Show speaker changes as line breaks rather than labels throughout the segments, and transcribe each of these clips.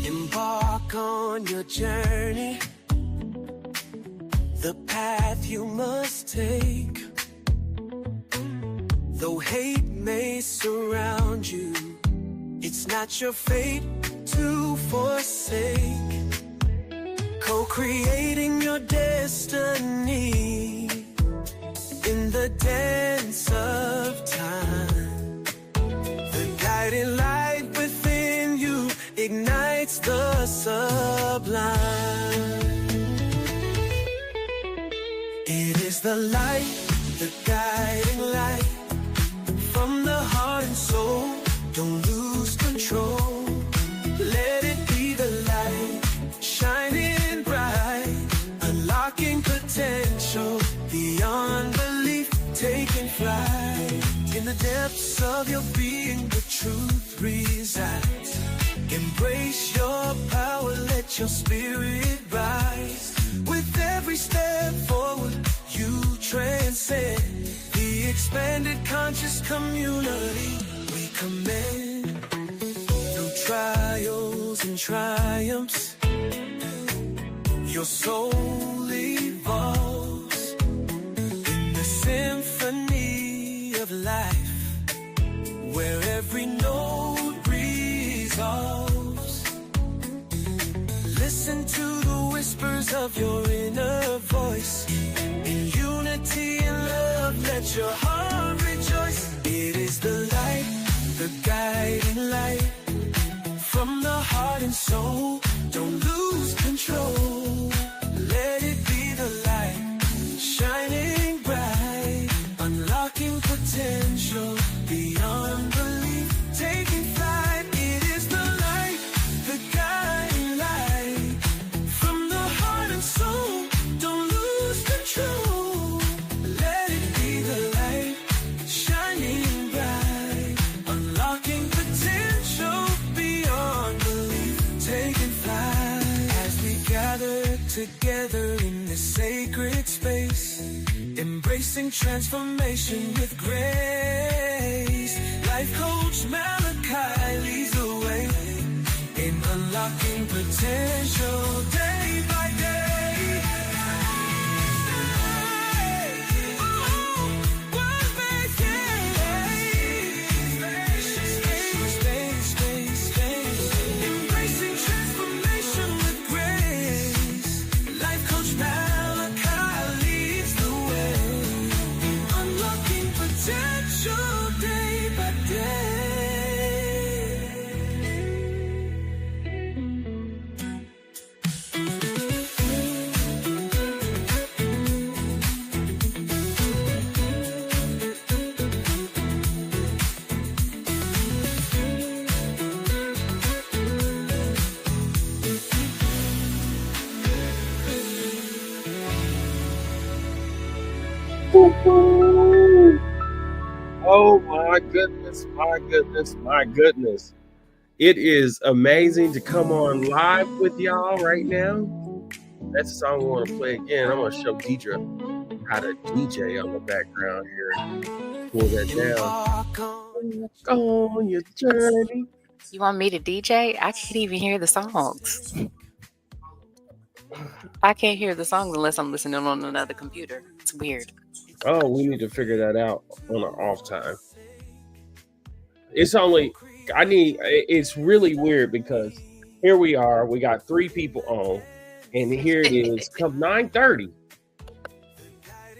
Embark on your journey, the path you must take. Though hate may surround you, it's not your fate to forsake. Co-creating your destiny in the dance of time. The guiding light within you ignites the sublime. It is the light, the guiding light from the heart and soul. Don't lose control. Let it be the light, shining bright, unlocking potential beyond belief, taking flight. In the depths of your being, the truth resides. Embrace your power, let your spirit rise. With every step forward, you transcend the expanded conscious community we commend. Through trials and triumphs, your soul evolves in the symphony of life, where every note resolves. Listen to the whispers of your inner voice. In unity and love, let your heart rejoice. It is the light, the guiding light from the heart and soul. Don't lose control. Let it be the light, shining bright, unlocking potential beyond belief, taking flight. It is the light, the guiding light from the heart and soul. Don't lose control. Let it be the light, shining bright, unlocking potential beyond belief, taking flight. As we gather together in this sacred space, embracing transformation with grace. Life coach Malachi leads the way in unlocking potential day by day. Embracing transformation with grace. Life coach Malachi leads the way in unlocking potential day by day.
Oh my goodness, my goodness, my goodness. It is amazing to come on live with y'all right now. That's the song we want to play again. I'm going to show Deidre how to DJ on the background here. Pull that down. Go on your journey.
You want me to DJ? I can't even hear the songs. I can't hear the songs unless I'm listening on another computer. It's weird.
Oh, we need to figure that out on our off time. It's really weird because here we are. We got 3 people on, and here it is. Come 9:30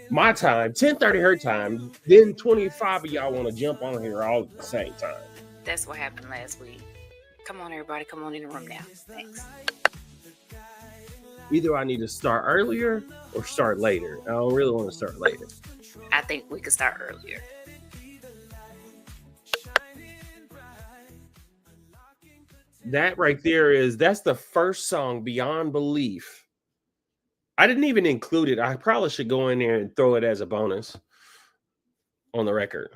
my time, 10:30 her time. Then 25 of y'all want to jump on here all at the same time.
That's what happened last week. Come on, everybody. Come on in the room now. Thanks.
Either I need to start earlier or start later. I don't really want to start later.
I think we could start earlier.
That right there that's the first song, Beyond Belief. I didn't even include it. I probably should go in there and throw it as a bonus on the record.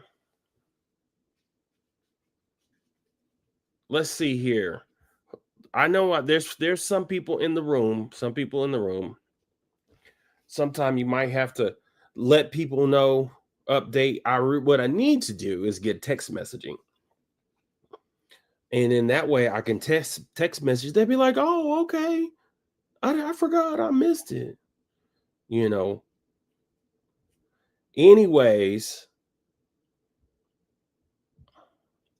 Let's see here. I know there's some people in the room. Sometime you might have to let people know, update. What I need to do is get text messaging. And in that way I can text message. They'd be like, oh, okay. I forgot. I missed it. You know. Anyways,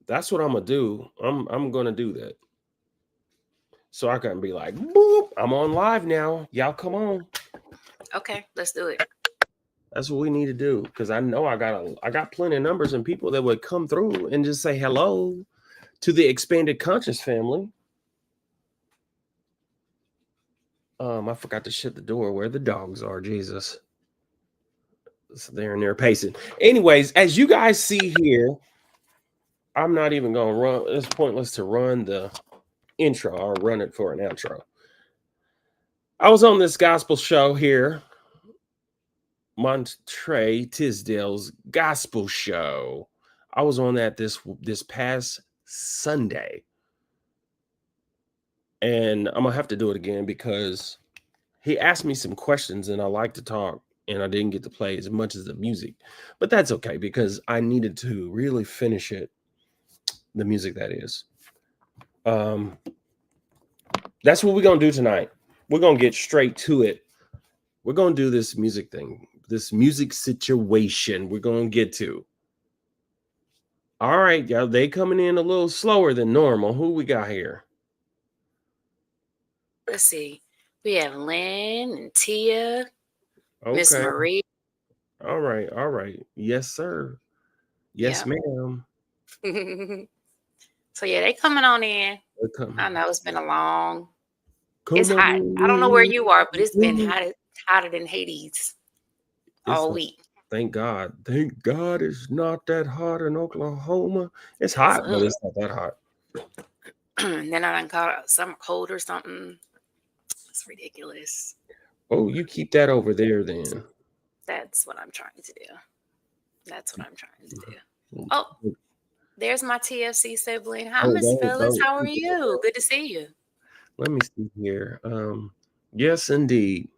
that's what I'm gonna do. I'm gonna do that. So I can be like, boop, I'm on live now. Y'all come on.
Okay, let's do it.
That's what we need to do. Because I know I got plenty of numbers and people that would come through and just say hello to the expanded conscious family. I forgot to shut the door where the dogs are. Jesus. So they're pacing. Anyways, as you guys see here, I'm not even gonna run. It's pointless to run the intro. I'll run it for an outro. I was on this gospel show here, Montre Tisdale's gospel show. I was on that this past Sunday, and I'm gonna have to do it again because he asked me some questions, and I like to talk, and I didn't get to play as much as the music, but that's okay because I needed to really finish it. The music, that is. That's what we're gonna do tonight. We're gonna get straight to it. We're gonna do this music thing, this music situation we're gonna get to. All right, y'all, they coming in a little slower than normal. Who we got here?
Let's see. We have Lynn and Tia, Miss Marie.
All right. Yes, sir. Yes, ma'am.
So yeah, they coming on in. I know it's been a long. It's hot. I don't know where you are, but it's been hotter than Hades all week.
Thank God. Thank God it's not that hot in Oklahoma. It's hot, but it's not that hot.
Then I done caught some cold or something. It's ridiculous.
Oh, you keep that over there then.
That's what I'm trying to do. Oh, there's my TFC sibling. Hi, Miss Phyllis. How are you? Good to see you.
Let me see here. Yes, indeed.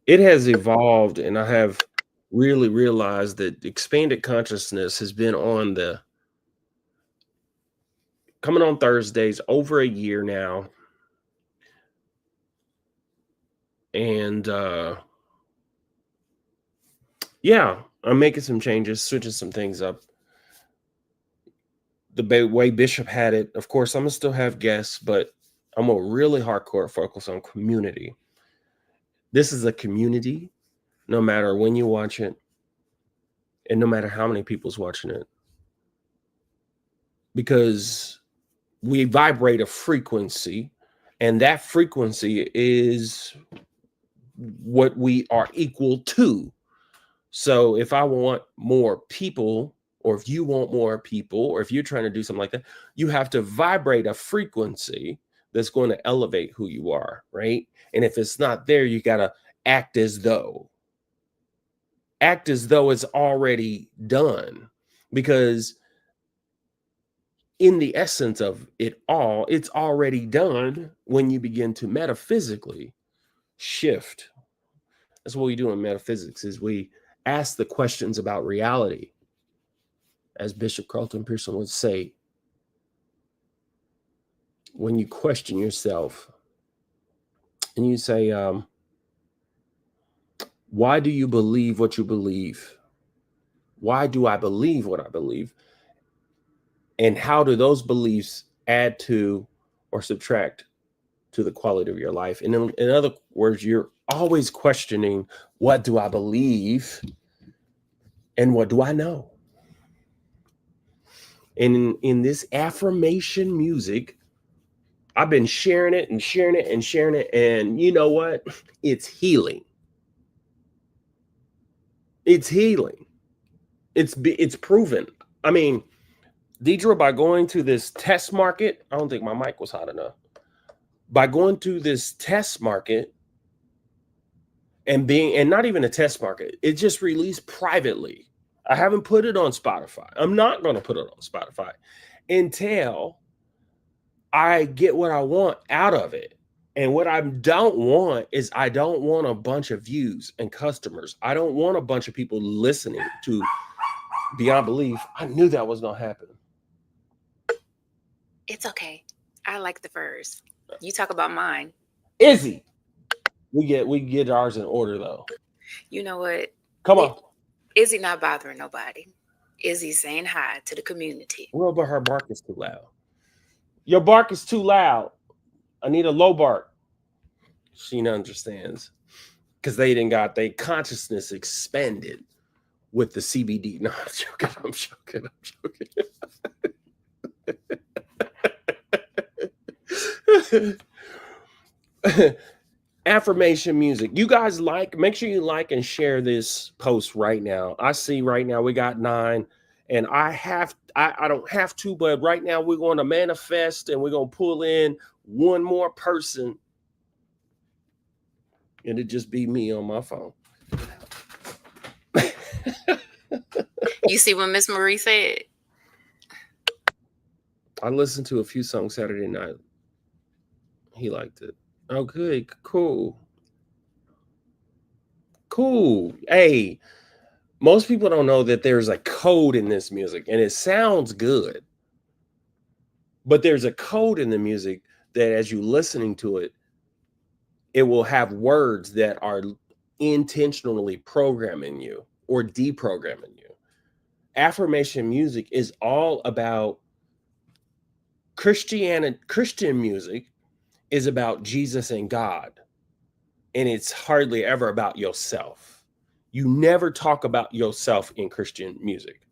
It has evolved, and I have really realized that expanded consciousness has been coming on Thursdays over a year now. And yeah, I'm making some changes, switching some things up. The way Bishop had it, of course, I'm gonna still have guests, but I'm gonna really hardcore focus on community. This is a community, no matter when you watch it, and no matter how many people's watching it, because we vibrate a frequency, and that frequency is what we are equal to. So if I want more people, or if you want more people, or if you're trying to do something like that, you have to vibrate a frequency that's going to elevate who you are, right? And if it's not there, you got to act as though it's already done, because in the essence of it all, it's already done when you begin to metaphysically shift. That's what we do in metaphysics, is we ask the questions about reality. As Bishop Carlton Pearson would say, when you question yourself and you say, why do you believe what you believe? Why do I believe what I believe? And how do those beliefs add to or subtract to the quality of your life? And in other words, you're always questioning, what do I believe? And what do I know? And in this affirmation music, I've been sharing it. And you know what? It's healing. It's healing. It's proven. I mean, Deidre, by going to this test market, I don't think my mic was hot enough. By going to this test market and not even a test market, it just released privately. I haven't put it on Spotify. I'm not going to put it on Spotify until I get what I want out of it. And what I don't want is I don't want a bunch of views and customers. I don't want a bunch of people listening to Beyond Belief. I knew that was going to happen.
It's okay. I like the furs. You talk about mine.
Izzy. We get ours in order though.
You know what?
Come on.
Izzy not bothering nobody. Izzy saying hi to the community.
Well, but her bark is too loud. Your bark is too loud. I need a low bark. She understands. Because they didn't got their consciousness expanded with the CBD. No, I'm joking. Affirmation music. You guys make sure you like and share this post right now. I see right now we got 9, and I don't have to, but right now we're going to manifest and we're going to pull in one more person, and it just be me on my phone.
You see what Miss Marie said?
I listened to a few songs Saturday night. He liked it. Oh, good. Cool. Hey, most people don't know that there's a code in this music, and it sounds good. But there's a code in the music that as you listening to it, it will have words that are intentionally programming you or deprogramming you. Affirmation music is all about Christianity. Christian music is about Jesus and God. And it's hardly ever about yourself. You never talk about yourself in Christian music.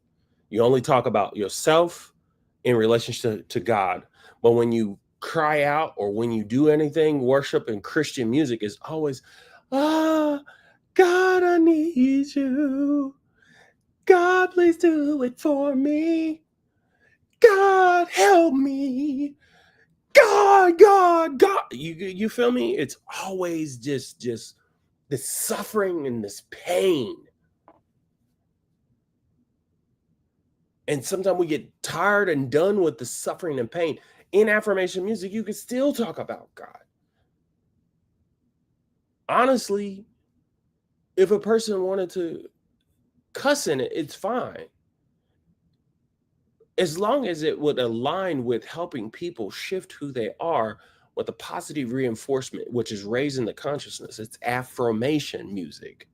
You only talk about yourself in relationship to God. But when you cry out or when you do anything, worship in Christian music is always, God, I need you. God, please do it for me. God, help me. God. You feel me? It's always just this suffering and this pain. And sometimes we get tired and done with the suffering and pain. In affirmation music, you can still talk about God. Honestly, if a person wanted to cuss in it, it's fine. As long as it would align with helping people shift who they are with a positive reinforcement, which is raising the consciousness. It's affirmation music.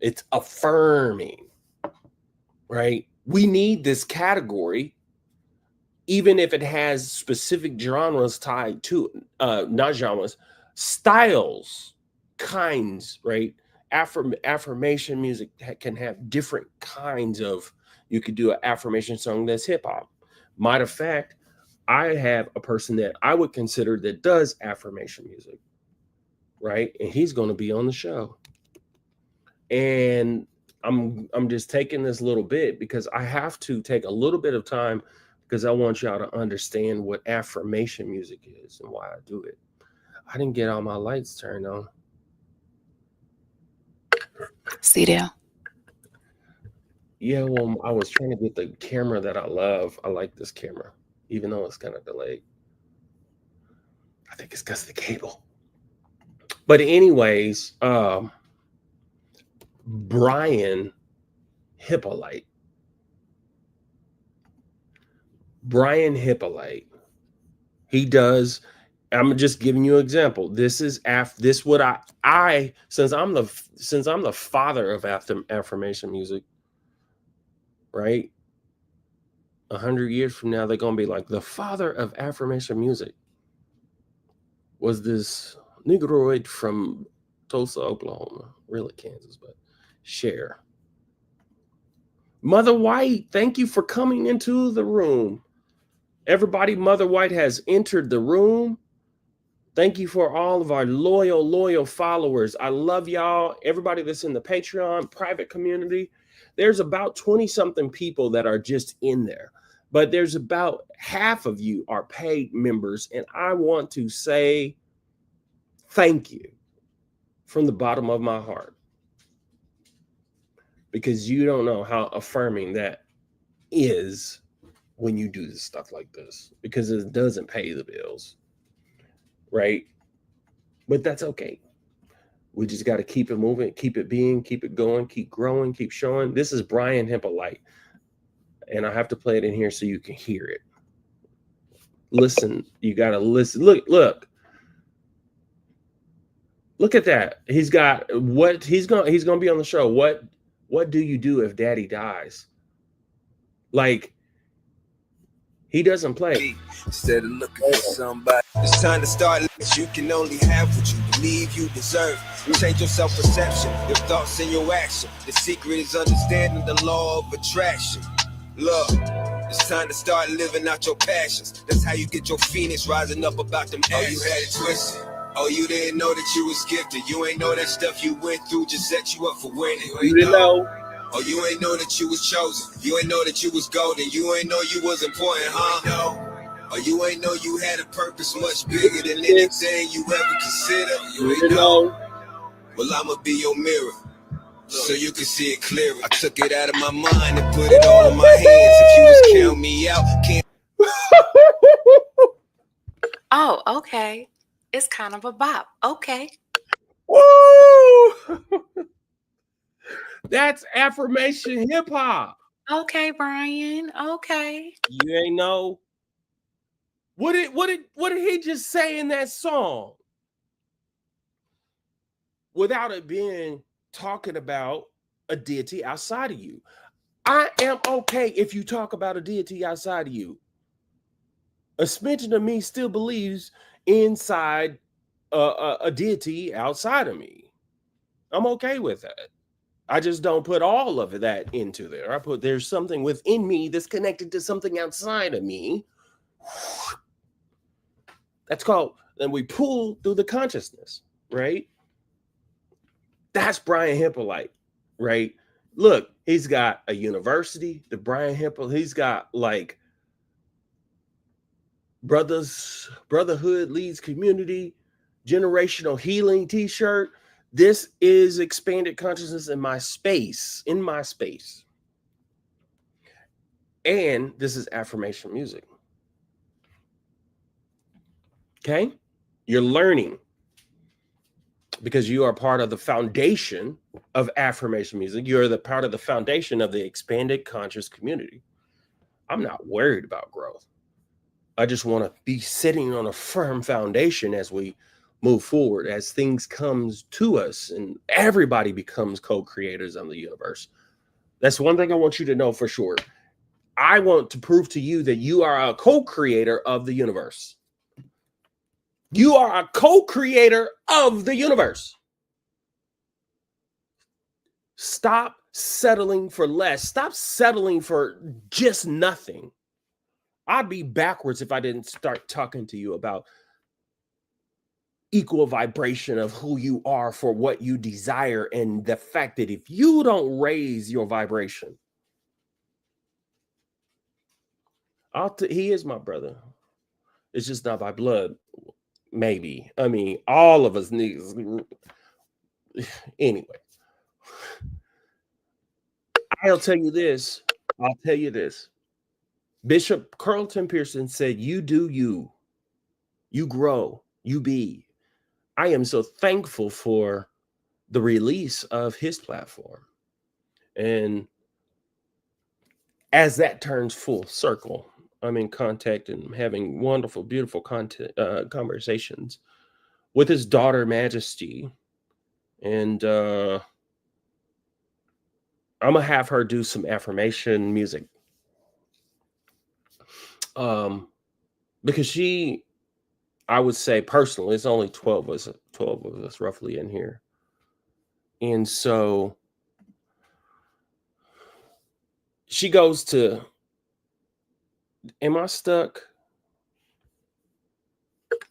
It's affirming, right? We need this category, even if it has specific genres tied to not genres, styles, kinds, right? Affirmation music can have different kinds of. You could do an affirmation song that's hip hop. Matter of fact, I have a person that I would consider that does affirmation music, right? And he's going to be on the show. And I'm just taking this little bit because I have to take a little bit of time because I want y'all to understand what affirmation music is and why I do it. I didn't get all my lights turned on.
See there?
Yeah, well, I was trying to get the camera that I love. I like this camera, even though it's kind of delayed. I think it's because of the cable. But anyways, Brian Hippolyte. He does. I'm just giving you an example. This is what I since I'm the father of affirmation music, right? 100 years from now, they're gonna be like, the father of affirmation music was this Negroid from Tulsa, Oklahoma, really Kansas, but share. Mother White, thank you for coming into the room. Everybody, Mother White has entered the room. Thank you for all of our loyal followers. I love y'all. Everybody that's in the Patreon private community. There's about 20-something people that are just in there. But there's about half of you are paid members. And I want to say thank you from the bottom of my heart. Because you don't know how affirming that is when you do stuff like this. Because it doesn't pay the bills. Right? But that's okay. We just got to keep it moving, keep it being, keep it going, keep growing, keep showing. This is Brian Hippolyte. And I have to play it in here so you can hear it. Listen, you got to listen. Look at that. He's got what he's going to be on the show. What do you do if daddy dies? Like, he doesn't play.
Instead of looking for somebody, it's time to start. You can only have what you believe you deserve. Change your self-perception, your thoughts and your action. The secret is understanding the law of attraction. Look, it's time to start living out your passions. That's how you get your phoenix rising up about them ashes. Oh, you had it twisted. Oh, you didn't know that you was gifted. You ain't know that stuff you went through just set you up for winning.
You didn't know.
Oh, you ain't know that you was chosen. You ain't know that you was golden. You ain't know you was important, huh? Oh, you ain't know you had a purpose much bigger than anything you ever considered. You ain't know. Well, I'ma be your mirror, so you can see it clearer. I took it out of my mind and put it all in my hands. If you was counting me out, can't.
Oh, okay. It's kind of a bop. Okay.
Woo! That's affirmation hip hop.
Okay, Brian. Okay.
You ain't know. What did he just say in that song? Without it being talking about a deity outside of you. I am okay if you talk about a deity outside of you. A smidgen of me still believes inside a deity outside of me. I'm okay with that. I just don't put all of that into there. There's something within me that's connected to something outside of me. That's called, and we pull through the consciousness, right? That's Brian Hippolyte, right? Look, he's got a university, the Brian Hippolyte, he's got like Brotherhood Leads Community, Generational Healing t-shirt. This is expanded consciousness in my space, And this is affirmation music. Okay? You're learning because you are part of the foundation of affirmation music. You're the part of the foundation of the expanded conscious community. I'm not worried about growth. I just want to be sitting on a firm foundation as we move forward, as things comes to us and everybody becomes co-creators of the universe. That's one thing I want you to know for sure. I want to prove to you that you are a co-creator of the universe. You are a co-creator of the universe. Stop settling for less. Stop settling for just nothing. I'd be backwards if I didn't start talking to you about equal vibration of who you are for what you desire, and the fact that if you don't raise your vibration, he is my brother. It's just not by blood, maybe. I mean, all of us need. Anyway, I'll tell you this. Bishop Carlton Pearson said, "You do you. You grow. You be." I am so thankful for the release of his platform. And as that turns full circle, I'm in contact and having wonderful, beautiful conversations with his daughter, Majesty. And I'm going to have her do some affirmation music. Because she, I would say personally, it's only 12 of us roughly in here. And so she goes to, am I stuck?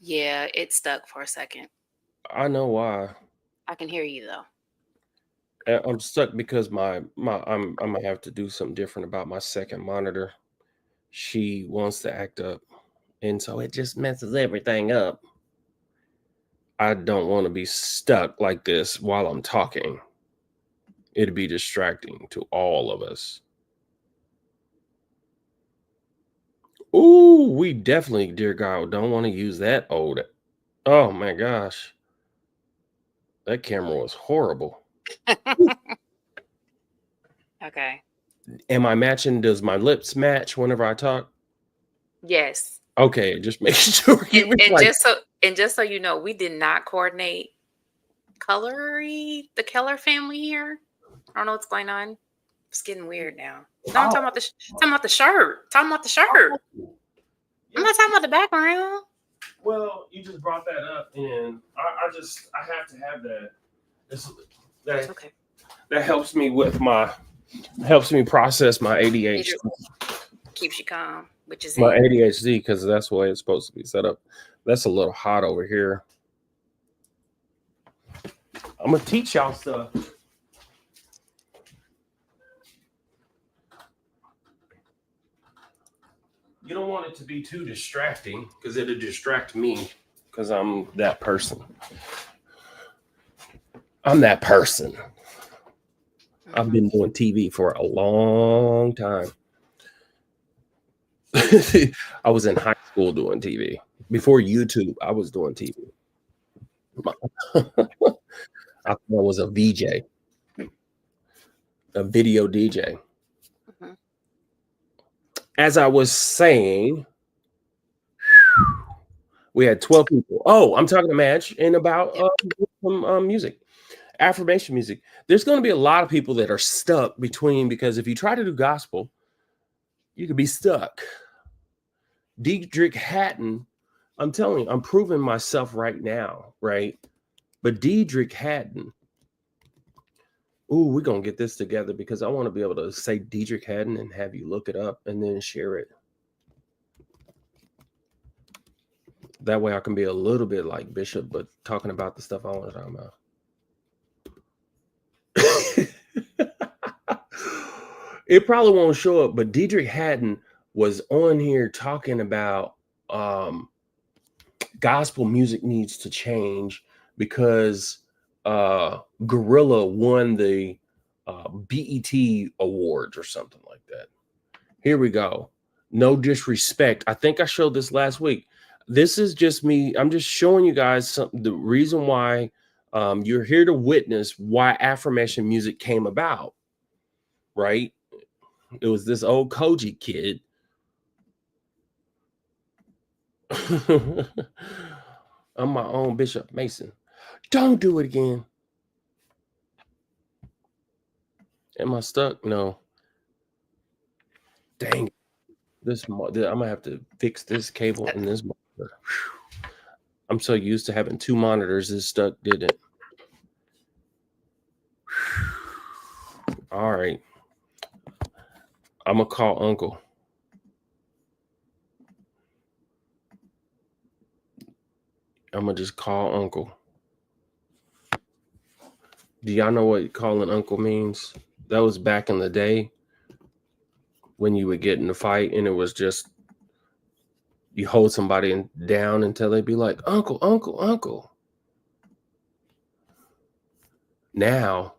Yeah, it's stuck for a second.
I know why.
I can hear you though.
I'm stuck because I'm gonna have to do something different about my second monitor. She wants to act up, and so it just messes everything up. I don't want to be stuck like this while I'm talking. It'd be distracting to all of us. Ooh, we definitely, dear God, don't want to use that old. Oh my gosh. That camera was horrible.
Okay.
Am I matching? Does my lips match whenever I talk?
Yes.
Okay, just making sure.
And just so you know, we did not coordinate the Keller family here. I don't know what's going on. It's getting weird now. No, I'm talking about the shirt. Talking about the shirt. I'm not talking about the background.
Well, you just brought that up, and I have to have that. Okay. That helps me process my ADHD.
Keeps you calm, which is
my ADHD, because that's the way it's supposed to be set up. That's a little hot over here. I'm gonna teach y'all stuff. You don't want it to be too distracting, because it'll distract me, because I'm that person. I've been doing TV for a long time. I was in high school doing TV. Before YouTube, I was doing TV. I was a VJ, a video DJ. Mm-hmm. As I was saying, we had 12 people. Oh, I'm talking to Madge and about some music, affirmation music. There's going to be a lot of people that are stuck between, because if you try to do gospel, you could be stuck. Diedrich Haddon, I'm telling you, I'm proving myself right now, right? But Diedrich Haddon, we're going to get this together, because I want to be able to say Diedrich Haddon and have you look it up and then share it. That way I can be a little bit like Bishop, but talking about the stuff I want to talk about. It probably won't show up, but Diedrich Haddon was on here talking about gospel music needs to change because Gorilla won the BET awards or something like that. Here we go. No disrespect. I think I showed this last week. This is just me. I'm just showing you guys the reason why you're here to witness why affirmation music came about, right? It was this old Koji kid. I'm my own Bishop Mason. Don't do it again. Am I stuck? No. Dang it. I'm gonna have to fix this cable and this monitor. I'm so used to having two monitors. This stuck, did it? All right. I'm gonna call Uncle. I'm gonna just call Uncle. Do y'all know what calling Uncle means? That was back in the day when you would get in a fight and it was just you hold somebody down until they'd be like, Uncle, Uncle, Uncle. Now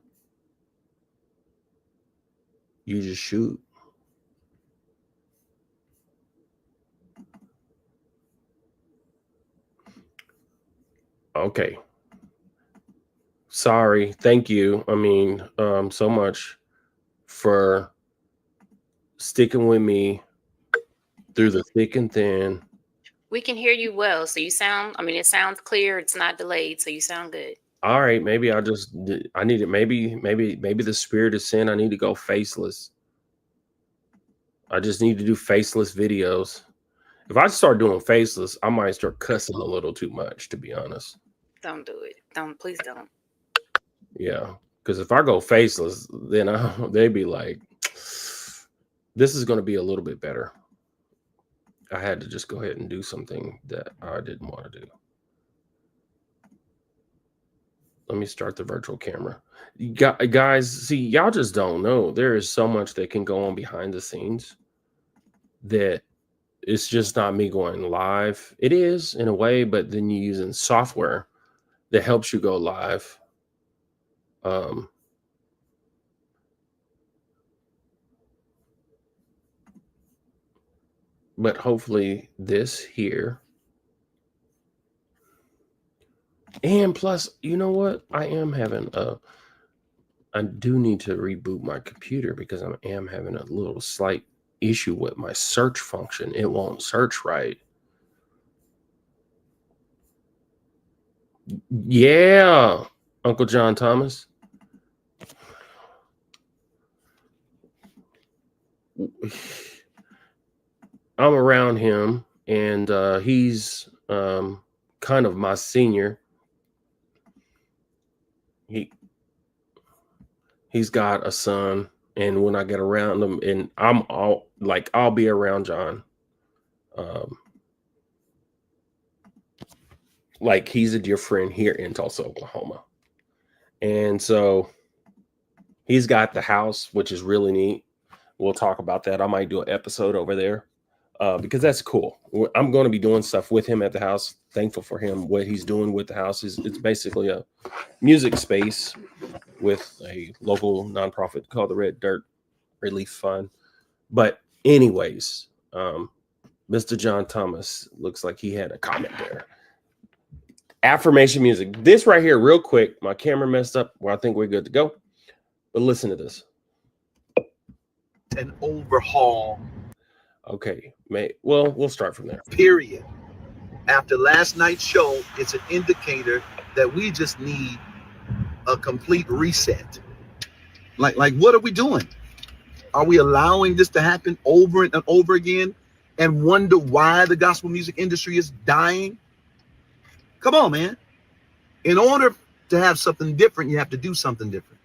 you just shoot. Okay. Sorry. Thank you. I mean, so much for sticking with me through the thick and thin.
We can hear you well. So it sounds clear. It's not delayed. So you sound good.
All right. Maybe I need it. Maybe the spirit of sin. I need to go faceless. I just need to do faceless videos. If I start doing faceless, I might start cussing a little too much, to be honest.
Don't do it. Please don't.
Yeah. Because if I go faceless, then they'd be like, this is going to be a little bit better. I had to just go ahead and do something that I didn't want to do. Let me start the virtual camera. Guys, see, y'all just don't know. There is so much that can go on behind the scenes that it's just not me going live. It is in a way, but then you're using software that helps you go live. But hopefully this here And plus, you know what? I do need to reboot my computer because I am having a little slight issue with my search function. It won't search right. Yeah, Uncle John Thomas. I'm around him, and he's kind of my senior. He's got a son, and when I get around him, and I'll be around John. Like he's a dear friend here in Tulsa, Oklahoma. And so he's got the house, which is really neat. We'll talk about that. I might do an episode over there because that's cool. I'm going to be doing stuff with him at the house. Thankful for him. What he's doing with the house is it's basically a music space with a local nonprofit called the Red Dirt Relief Fund. But anyways, Mr. John Thomas looks like he had a comment there. Affirmation music. This right here, real quick. My camera messed up. Well, I think we're good to go. But listen to this.
An overhaul.
Okay. Well, we'll start from there.
Period. After last night's show, it's an indicator that we just need a complete reset. Like what are we doing? Are we allowing this to happen over and over again and wonder why the gospel music industry is dying? Come on, man. In order to have something different, you have to do something different.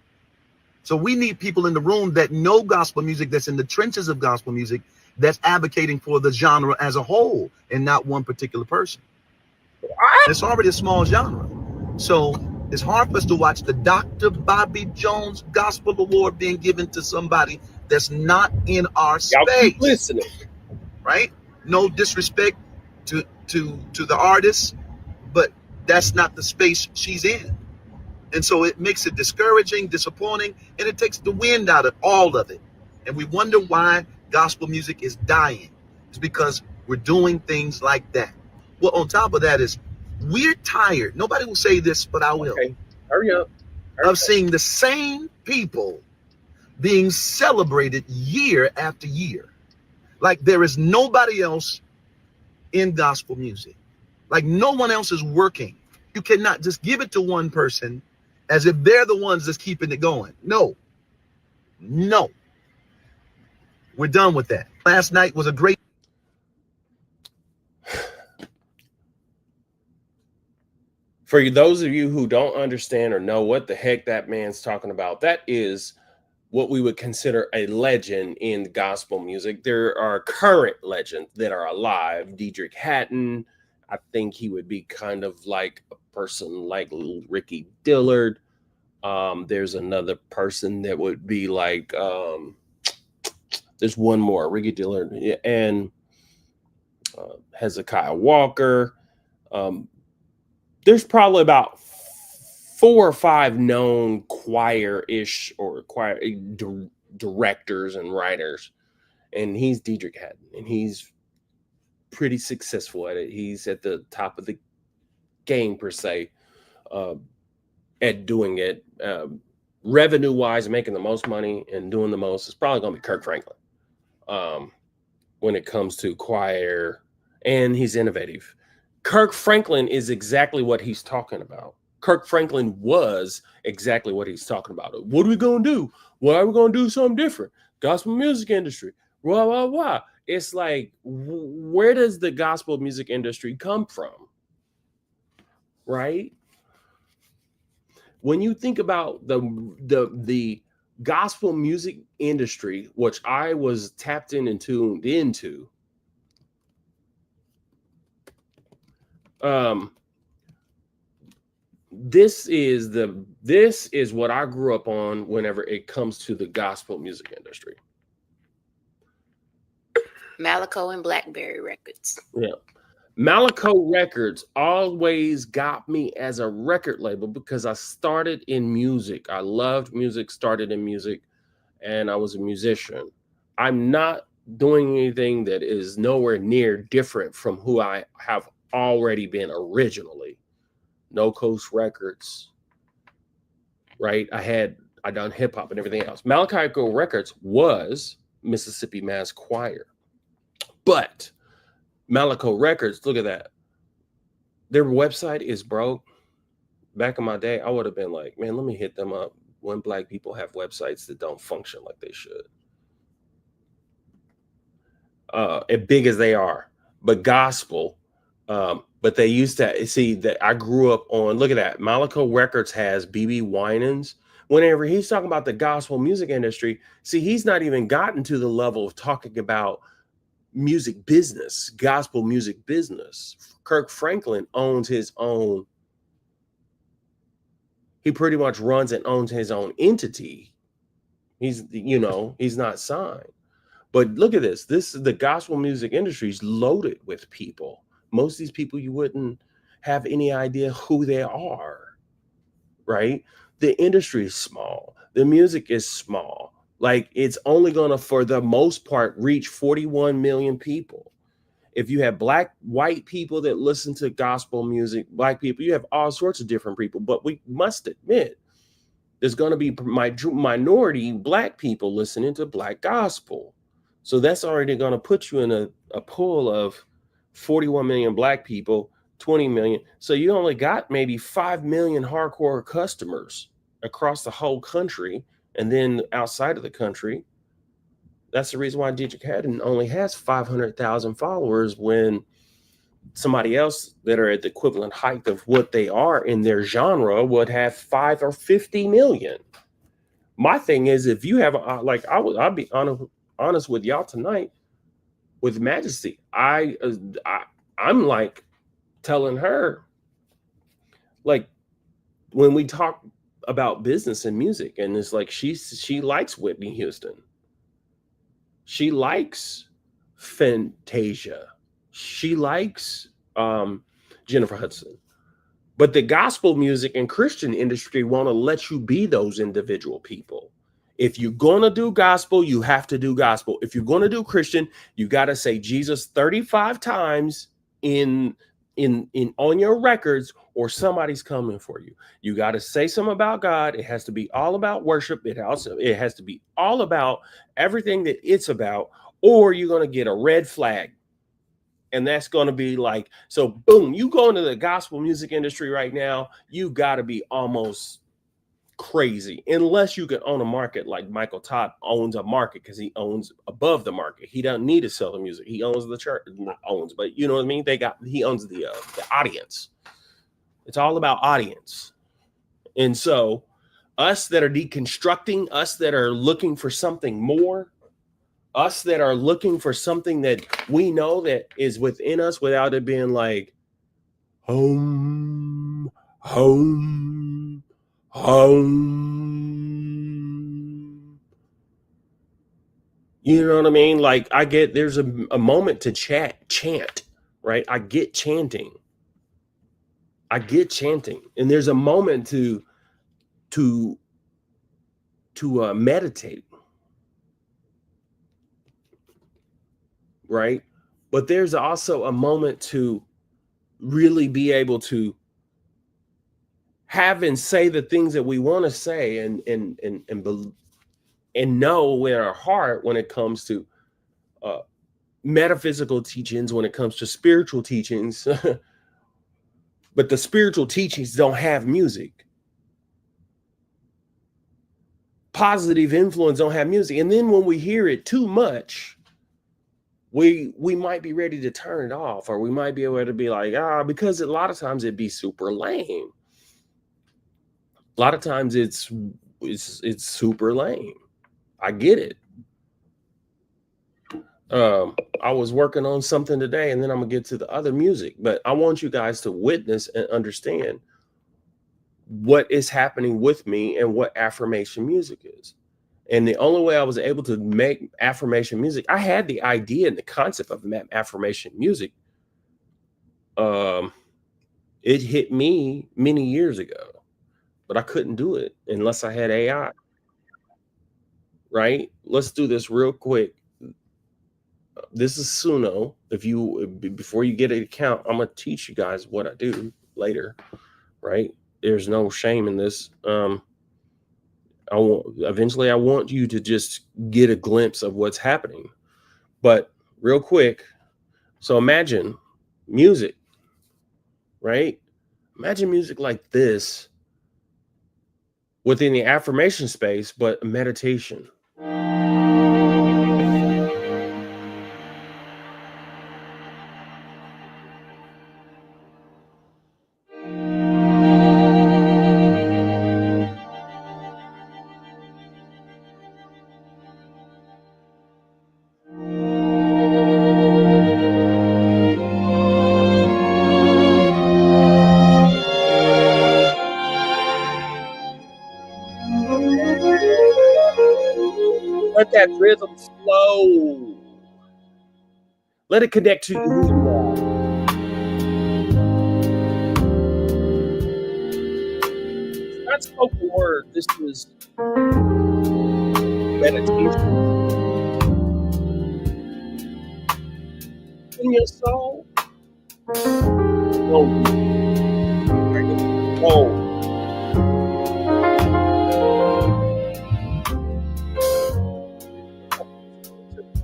So we need people in the room that know gospel music, that's in the trenches of gospel music, that's advocating for the genre as a whole and not one particular person. It's already a small genre. So it's hard for us to watch the Dr. Bobby Jones Gospel Award being given to somebody that's not in our space.
Y'all keep listening.
Right? No disrespect to the artist, but that's not the space she's in. And so it makes it discouraging, disappointing, and it takes the wind out of all of it. And we wonder why gospel music is dying. It's because we're doing things like that. Well, on top of that is we're tired. Nobody will say this, but I will.
Okay. Hurry up.
Of seeing the same people being celebrated year after year. Like there is nobody else in gospel music. Like no one else is working. You cannot just give it to one person as if they're the ones that's keeping it going. No. We're done with that. Last night was a great.
For those of you who don't understand or know what the heck that man's talking about, that is what we would consider a legend in gospel music. There are current legends that are alive. Dietrich Hatton, I think he would be kind of like a person like Ricky Dillard. There's another person that would be like, there's one more, Ricky Dillard and Hezekiah Walker. There's probably about 4 or 5 known choir-ish or choir directors and writers. And he's Dietrich Hatton, and he's pretty successful at it. He's at the top of the game, per se, at doing it. Revenue-wise, making the most money and doing the most is probably going to be Kirk Franklin when it comes to choir, and he's innovative. Kirk Franklin is exactly what he's talking about. Kirk Franklin was exactly what he's talking about. What are we going to do? Why are we going to do something different? Gospel music industry. Blah, blah, blah. It's like, where does the gospel music industry come from? Right? When you think about the gospel music industry, which I was tapped in and tuned into, this is what I grew up on whenever it comes to the gospel music industry.
Malachi and Blackberry Records.
Yeah. Malachi Records always got me as a record label because I started in music. I loved music, started in music, and I was a musician. I'm not doing anything that is nowhere near different from who I have already been originally. No Coast Records, right? I done hip hop and everything else. Malachi Records was Mississippi Mass Choir, but Malachi Records, look at that. Their website is broke. Back in my day, I would have been like, man, let me hit them up when Black people have websites that don't function like they should. As big as they are, but gospel. But they used to see that I grew up on. Look at that. Malachi Records has BB Winans. Whenever he's talking about the gospel music industry, see, he's not even gotten to the level of talking about music business, gospel music business. Kirk Franklin owns his own. He pretty much runs and owns his own entity. He's not signed. But look at this. This is the gospel music industry is loaded with people. Most of these people, you wouldn't have any idea who they are, right? The industry is small. The music is small. Like, it's only going to, for the most part, reach 41 million people. If you have Black, white people that listen to gospel music, Black people, you have all sorts of different people. But we must admit, there's going to be minority Black people listening to Black gospel. So that's already going to put you in a pool of 41 million Black people, 20 million. So you only got maybe 5 million hardcore customers across the whole country. And then outside of the country, that's the reason why DJ Khaled only has 500,000 followers when somebody else that are at the equivalent height of what they are in their genre would have 5 or 50 million. My thing is, if you have, I'll be honest with y'all tonight with Majesty. I'm like telling her, like, when we talk about business and music, and it's like she likes Whitney Houston. She likes Fantasia. She likes Jennifer Hudson. But the gospel music and Christian industry want to let you be those individual people. If you're going to do gospel, you have to do gospel. If you're going to do Christian, you got to say Jesus 35 times in on your records, or somebody's coming for you. You got to say something about God. It has to be all about worship. It has to be all about everything that it's about, or you're going to get a red flag. And that's going to be like, so boom, you go into the gospel music industry right now, you got to be almost crazy, unless you can own a market like Michael Todd owns a market, because he owns above the market. He doesn't need to sell the music. He owns the church, not owns, but you know what I mean? He owns the audience. It's all about audience. And so us that are deconstructing, us that are looking for something more, us that are looking for something that we know that is within us without it being like home. You know what I mean? Like, I get, there's a moment to chant, right? I get chanting. And there's a moment to meditate, right? But there's also a moment to really be able to have and say the things that we want to say and know in our heart when it comes to metaphysical teachings, when it comes to spiritual teachings. But the spiritual teachings don't have music. Positive influence don't have music. And then when we hear it too much, we might be ready to turn it off, or we might be able to be like, because a lot of times it'd be super lame. A lot of times it's super lame. I get it. I was working on something today, and then I'm gonna get to the other music, but I want you guys to witness and understand what is happening with me and what affirmation music is. And the only way I was able to make affirmation music, I had the idea and the concept of affirmation music. It hit me many years ago, but I couldn't do it unless I had AI. Right? Let's do this real quick. This is Suno. Before you get an account, I'm gonna teach you guys what I do later. right? There's no shame in this. I want you to just get a glimpse of what's happening. But real quick, so imagine music, right? Imagine music like this within the affirmation space, but meditation. Let that rhythm flow. Let it connect to who you are. It's not spoken word. This is meditation. In your soul.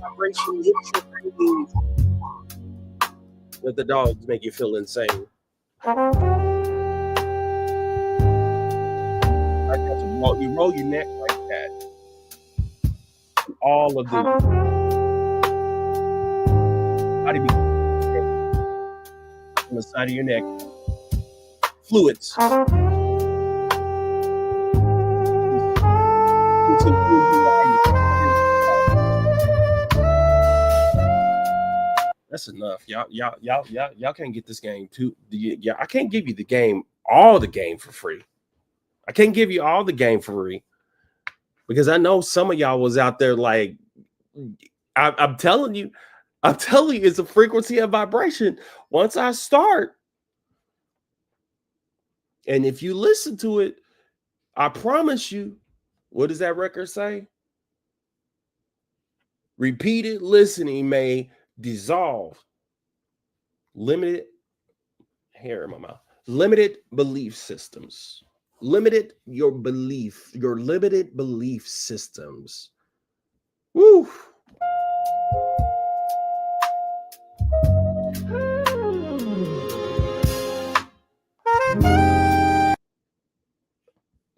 Vibration hits your brain. Let the dogs make you feel insane. You roll your neck like that. All of the body on the side of your neck. Fluids. That's enough. Y'all can't get this game too. Yeah, I can't give you the game, all the game for free. I can't give you all the game for free because I know some of y'all was out there like, I'm telling you, it's a frequency of vibration. Once I start, and if you listen to it, I promise you, what does that record say? Repeated listening may dissolve limited belief systems. Limited belief systems. Woo.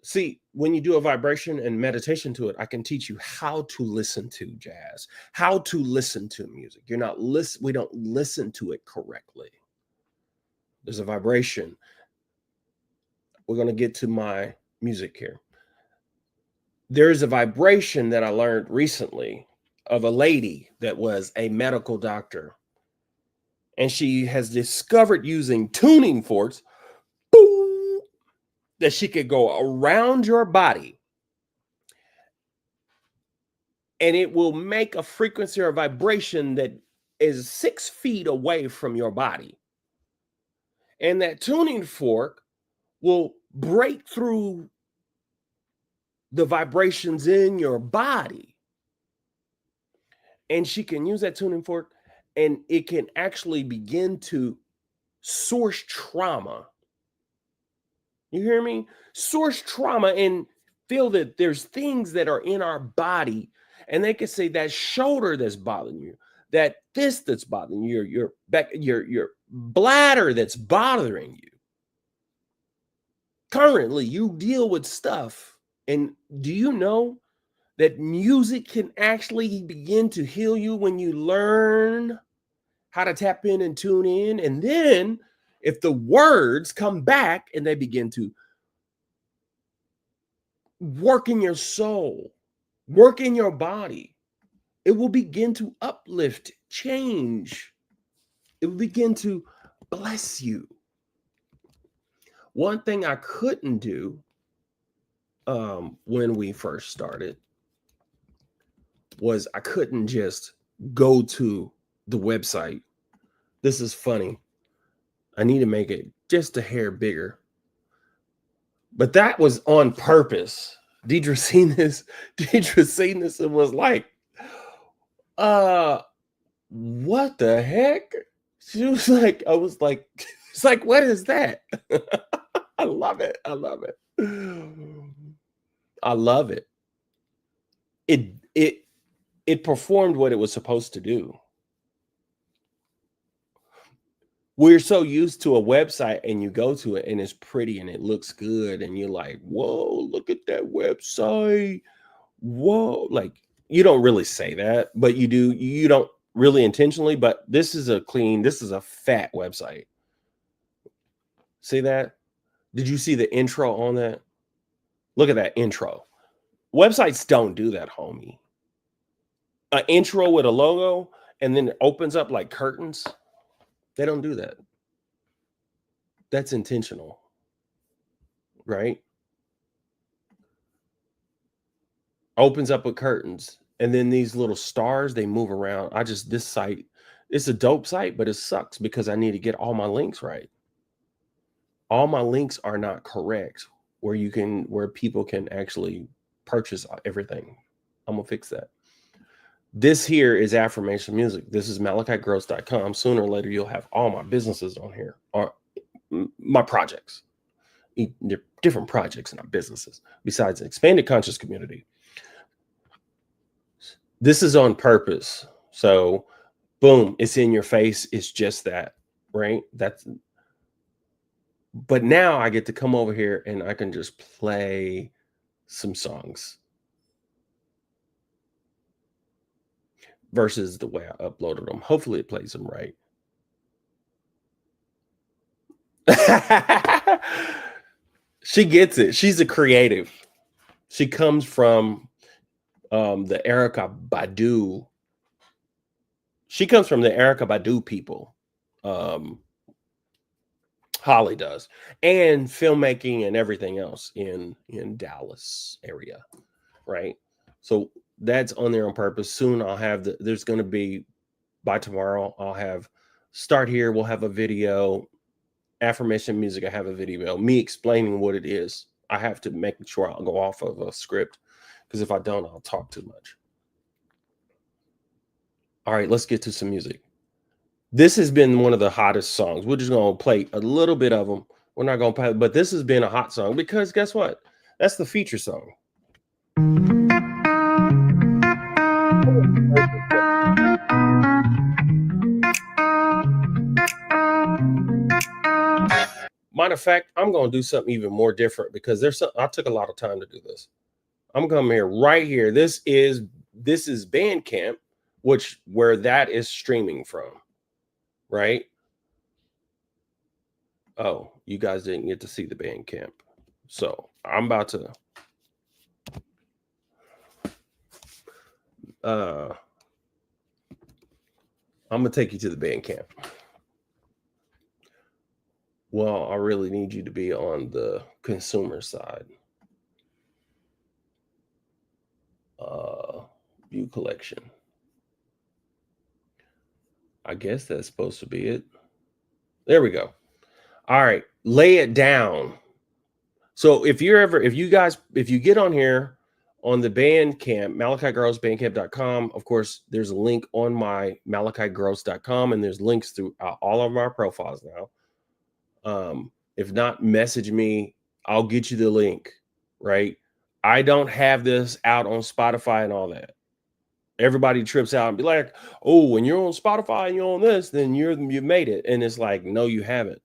See, when you do a vibration and meditation to it, I can teach you how to listen to jazz, how to listen to music. We don't listen to it correctly. There's a vibration. We're going to get to my music here. There's a vibration that I learned recently of a lady that was a medical doctor. And she has discovered using tuning forks that she could go around your body and it will make a frequency or vibration that is 6 feet away from your body. And that tuning fork will break through the vibrations in your body. And she can use that tuning fork and it can actually begin to source trauma. You hear me? Source trauma and feel that there's things that are in our body, and they can say that shoulder that's bothering you, that this that's bothering you, your back, your bladder that's bothering you. Currently, you deal with stuff, and do you know that music can actually begin to heal you when you learn how to tap in and tune in? And then if the words come back and they begin to work in your soul, work in your body, it will begin to uplift, change. It will begin to bless you. One thing I couldn't do when we first started was I couldn't just go to the website. This is funny. I need to make it just a hair bigger. But that was on purpose. Deidre seen this and was like, what the heck? She was like, I was like, it's like, what is that? I love it. I love it. I love it. It performed what it was supposed to do. We're so used to a website and you go to it and it's pretty and it looks good and you're like, whoa, look at that website. Whoa. Like, you don't really say that, but you do. You don't really intentionally, but this is a fat website. See that? Did you see the intro on that? Look at that intro. Websites don't do that, homie. An intro with a logo and then it opens up like curtains. They don't do that. That's intentional, right? Opens up with curtains. And then these little stars, they move around. This site, it's a dope site, but it sucks because I need to get all my links right. All my links are not correct where people can actually purchase everything. I'm gonna fix that. This here is affirmation music. This is malachigross.com. Sooner or later, you'll have all my businesses on here, or my projects. They're different projects in our businesses, besides an expanded conscious community. This is on purpose. So, boom, it's in your face. It's just that, right? But now I get to come over here and I can just play some songs. Versus the way I uploaded them. Hopefully it plays them right. She gets it. She's a creative. She comes from the Erykah Badu. She comes from the Erykah Badu people. Holly does. And filmmaking and everything else in Dallas area. Right? So that's on there on purpose. Soon I'll have there's going to be, by tomorrow, I'll have start here. We'll have a video, affirmation music. I have a video, me explaining what it is. I have to make sure I'll go off of a script because if I don't, I'll talk too much. All right, let's get to some music. This has been one of the hottest songs. We're just going to play a little bit of them. We're not going to play, but this has been a hot song because guess what? That's the feature song. Matter of fact, I'm going to do something even more different because I took a lot of time to do this. I'm coming here right here. This is Bandcamp, where that is streaming from, right? Oh, you guys didn't get to see the Bandcamp. So I'm about to I'm gonna take you to the Bandcamp. Well, I really need you to be on the consumer side. View collection. I guess that's supposed to be it. There we go. All right, lay it down. So if you get on here on the Bandcamp, MalachiGrossBandcamp.com, of course, there's a link on my MalachiGross.com, and there's links through all of our profiles now. If not, message me. I'll get you the link, right? I don't have this out on Spotify and all that. Everybody trips out and be like, oh, when you're on Spotify and you're on this, then you made it. And it's like, no, you haven't.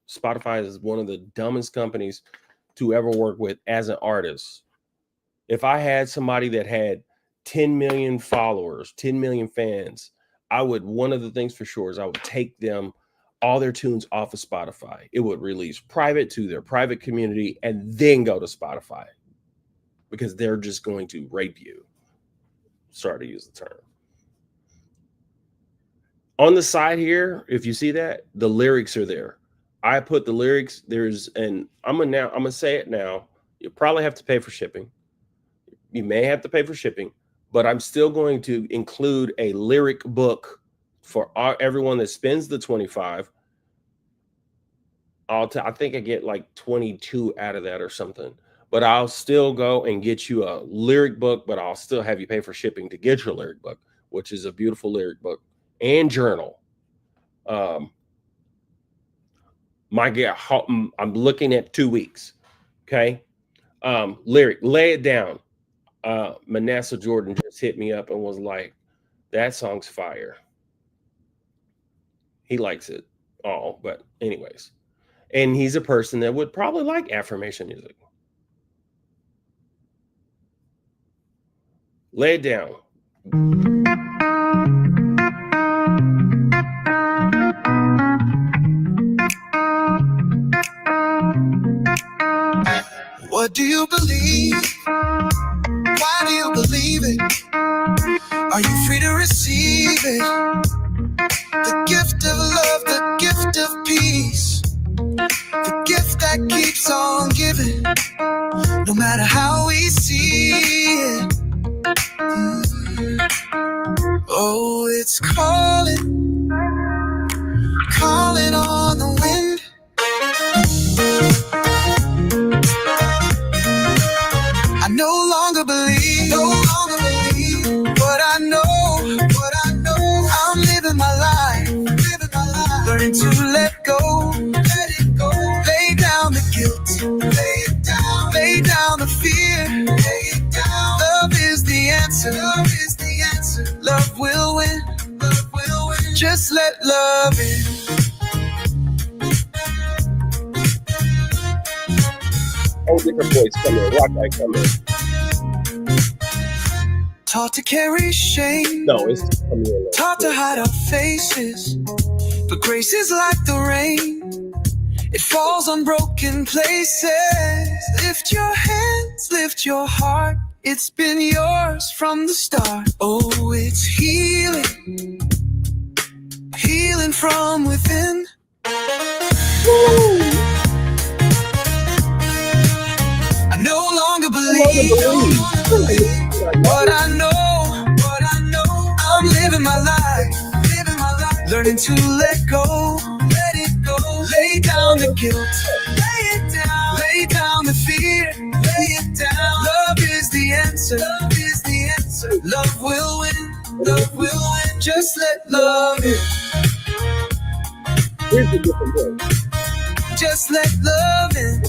Spotify is one of the dumbest companies to ever work with as an artist. If I had somebody that had 10 million followers, 10 million fans, one of the things for sure is I would take them, all their tunes off of Spotify. It would release private to their private community and then go to Spotify because they're just going to rape you. Sorry to use the term. On the side here, if you see that, the lyrics are there. I put the lyrics. I'm gonna say it now. You probably have to pay for shipping. You may have to pay for shipping, but I'm still going to include a lyric book for everyone that spends the $25. I think I get like 22 out of that or something. But I'll still go and get you a lyric book, but I'll still have you pay for shipping to get your lyric book, which is a beautiful lyric book and journal. I'm looking at 2 weeks. Okay. Lyric, lay it down. Manasseh Jordan just hit me up and was like, that song's fire. He likes it all, but anyways. And he's a person that would probably like affirmation music. Lay it down.
What do you believe? Why do you believe it? Are you free to receive it? The gift of love, the gift of peace, the gift that keeps on giving, no matter how we see it. Oh, it's calling, calling on the wind. I no longer believe, but I know, I'm living my life, learning to let go, lay down the guilt, lay down the fear, love is the answer, love will win, just let love in.
Oh, different voice coming, rock light coming.
Taught to carry shame,
No, it's coming in.
taught to hide our faces, but grace is like the rain, it falls on broken places. Lift your hands, lift your heart, it's been yours from the start. Oh, it's healing, healing from within.
Woo!
I no longer believe, but I know, I'm living my life, learning to let go, lay down the guilt, lay down the fear, love is the answer, love will win, just let love in,
Here's the different voice.
just let love in.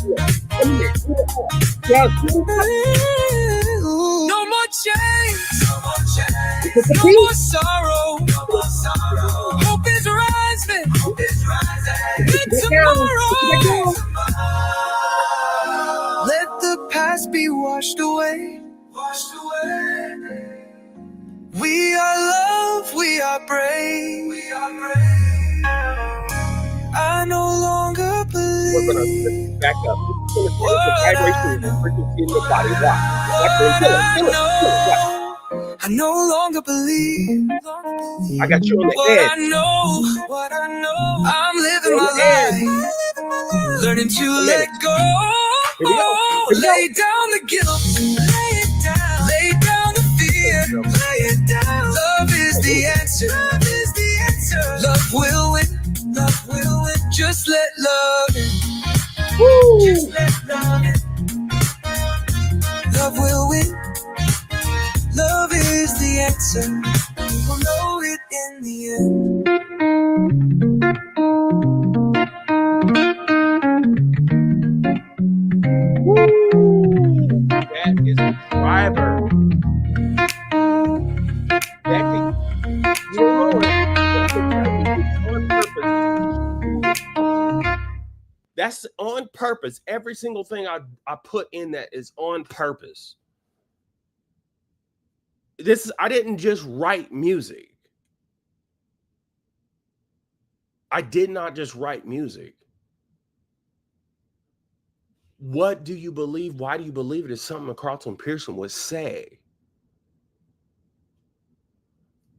No more chains, no more sorrow, hope is rising, good tomorrow. Let the past be washed away. We are love, we are brave. I no longer believe.
We're gonna back up. It's gonna change the vibration and frequency in your body. Watch. Kill it.
I no longer believe.
I got you on the
What
edge.
I know, I'm living my life, learning to let go.
Here we go.
Lay down the guilt, lay down the fear, love is the answer, love will win, just let love in.
Woo!
Just let love in. Love will win. Love is the answer. We'll know it in the end.
Woo! That is a driver. You don't know it. That's on purpose. Every single thing I put in that is on purpose. I didn't just write music. I did not just write music. What do you believe? Why do you believe it is something Carlton Pearson would say?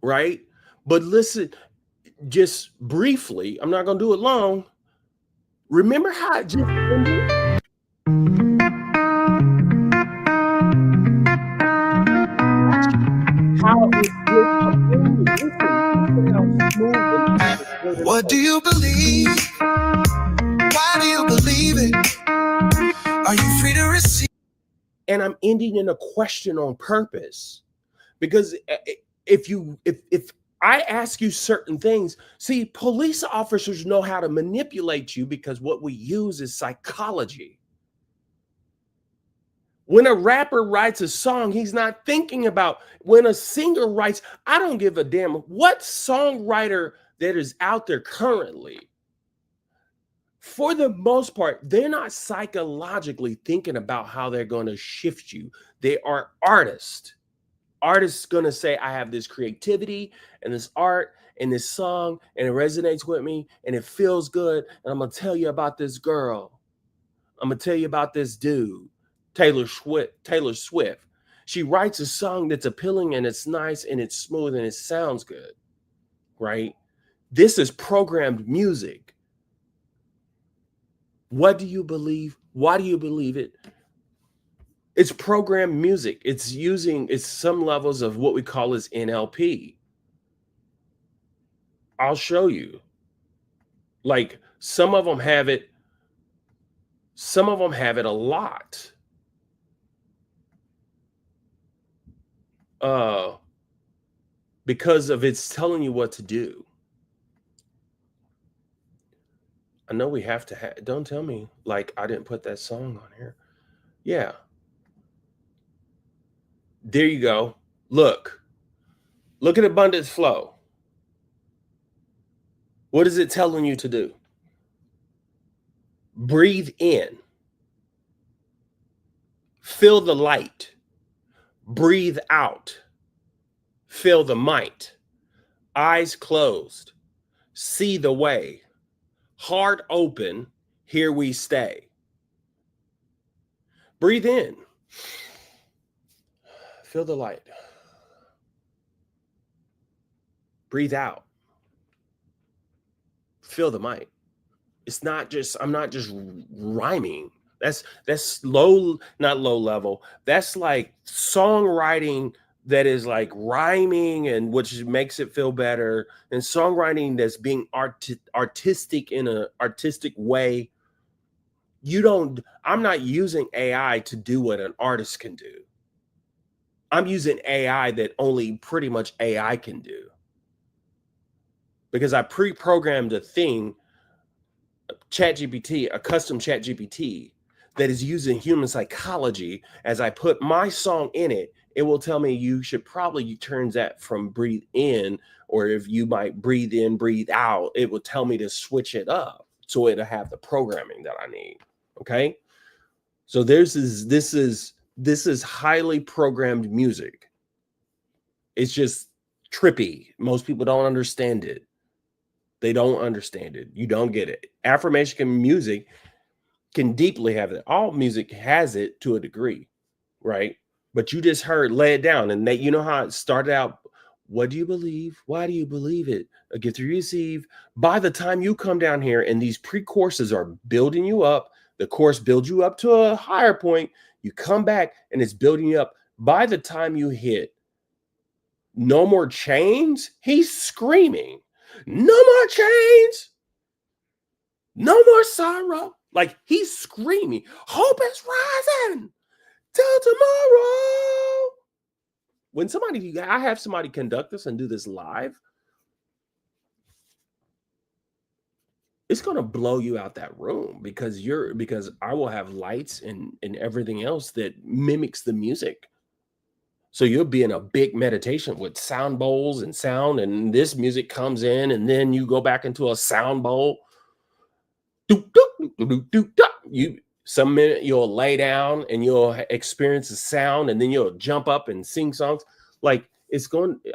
Right? But listen, just briefly, I'm not going to do it long. Remember how it just ended? How it
What do you believe? Why do you believe it? Are you free to receive?
And I'm ending in a question on purpose, because if I ask you certain things. See, police officers know how to manipulate you because what we use is psychology. When a rapper writes a song, he's not thinking about, when a singer writes, I don't give a damn what songwriter that is out there currently. For the most part, they're not psychologically thinking about how they're going to shift you. They are artists. Artists going to say, I have this creativity and this art and this song, and it resonates with me and it feels good. And I'm going to tell you about this girl. I'm going to tell you about this dude, Taylor Swift. She writes a song that's appealing and it's nice and it's smooth and it sounds good, right? This is programmed music. What do you believe? Why do you believe it? It's programmed music. It's some levels of what we call as NLP. I'll show you. Like some of them have it. Some of them have it a lot. Because of it's telling you what to do. I know we have to have, don't tell me like I didn't put that song on here. Yeah. There you go. Look at abundance flow. What is it telling you to do? Breathe in. Feel the light. Breathe out. Feel the might. Eyes closed. See the way. Heart open. Here we stay. Breathe in. Feel the light. Breathe out. Feel the might. I'm not just rhyming. That's low, not low level. That's like songwriting that is like rhyming and which makes it feel better, and songwriting that's being artistic in an artistic way. I'm not using AI to do what an artist can do. I'm using AI that only pretty much AI can do. Because I pre-programmed a thing, ChatGPT, a custom ChatGPT that is using human psychology. As I put my song in it, it will tell me you should probably turn that from breathe in, or if you might breathe in, breathe out, it will tell me to switch it up so it'll have the programming that I need. Okay. So this is highly programmed music. It's just trippy. Most people don't understand it. They don't understand it. You don't get it. Affirmation music can deeply have it. All music has it to a degree, right? But you just heard lay it down, and you know how it started out. What do you believe? Why do you believe it? A gift to receive. By the time you come down here and these pre-courses are building you up, the course builds you up to a higher point. You come back and it's building you up. By the time you hit no more chains, he's screaming, no more chains, no more sorrow. Like he's screaming, hope is rising till tomorrow. When I have somebody conduct this and do this live, it's going to blow you out that room because I will have lights and everything else that mimics the music. So you'll be in a big meditation with sound bowls and sound, and this music comes in, and then you go back into a sound bowl. Some minute you'll lay down and you'll experience the sound, and then you'll jump up and sing songs. Like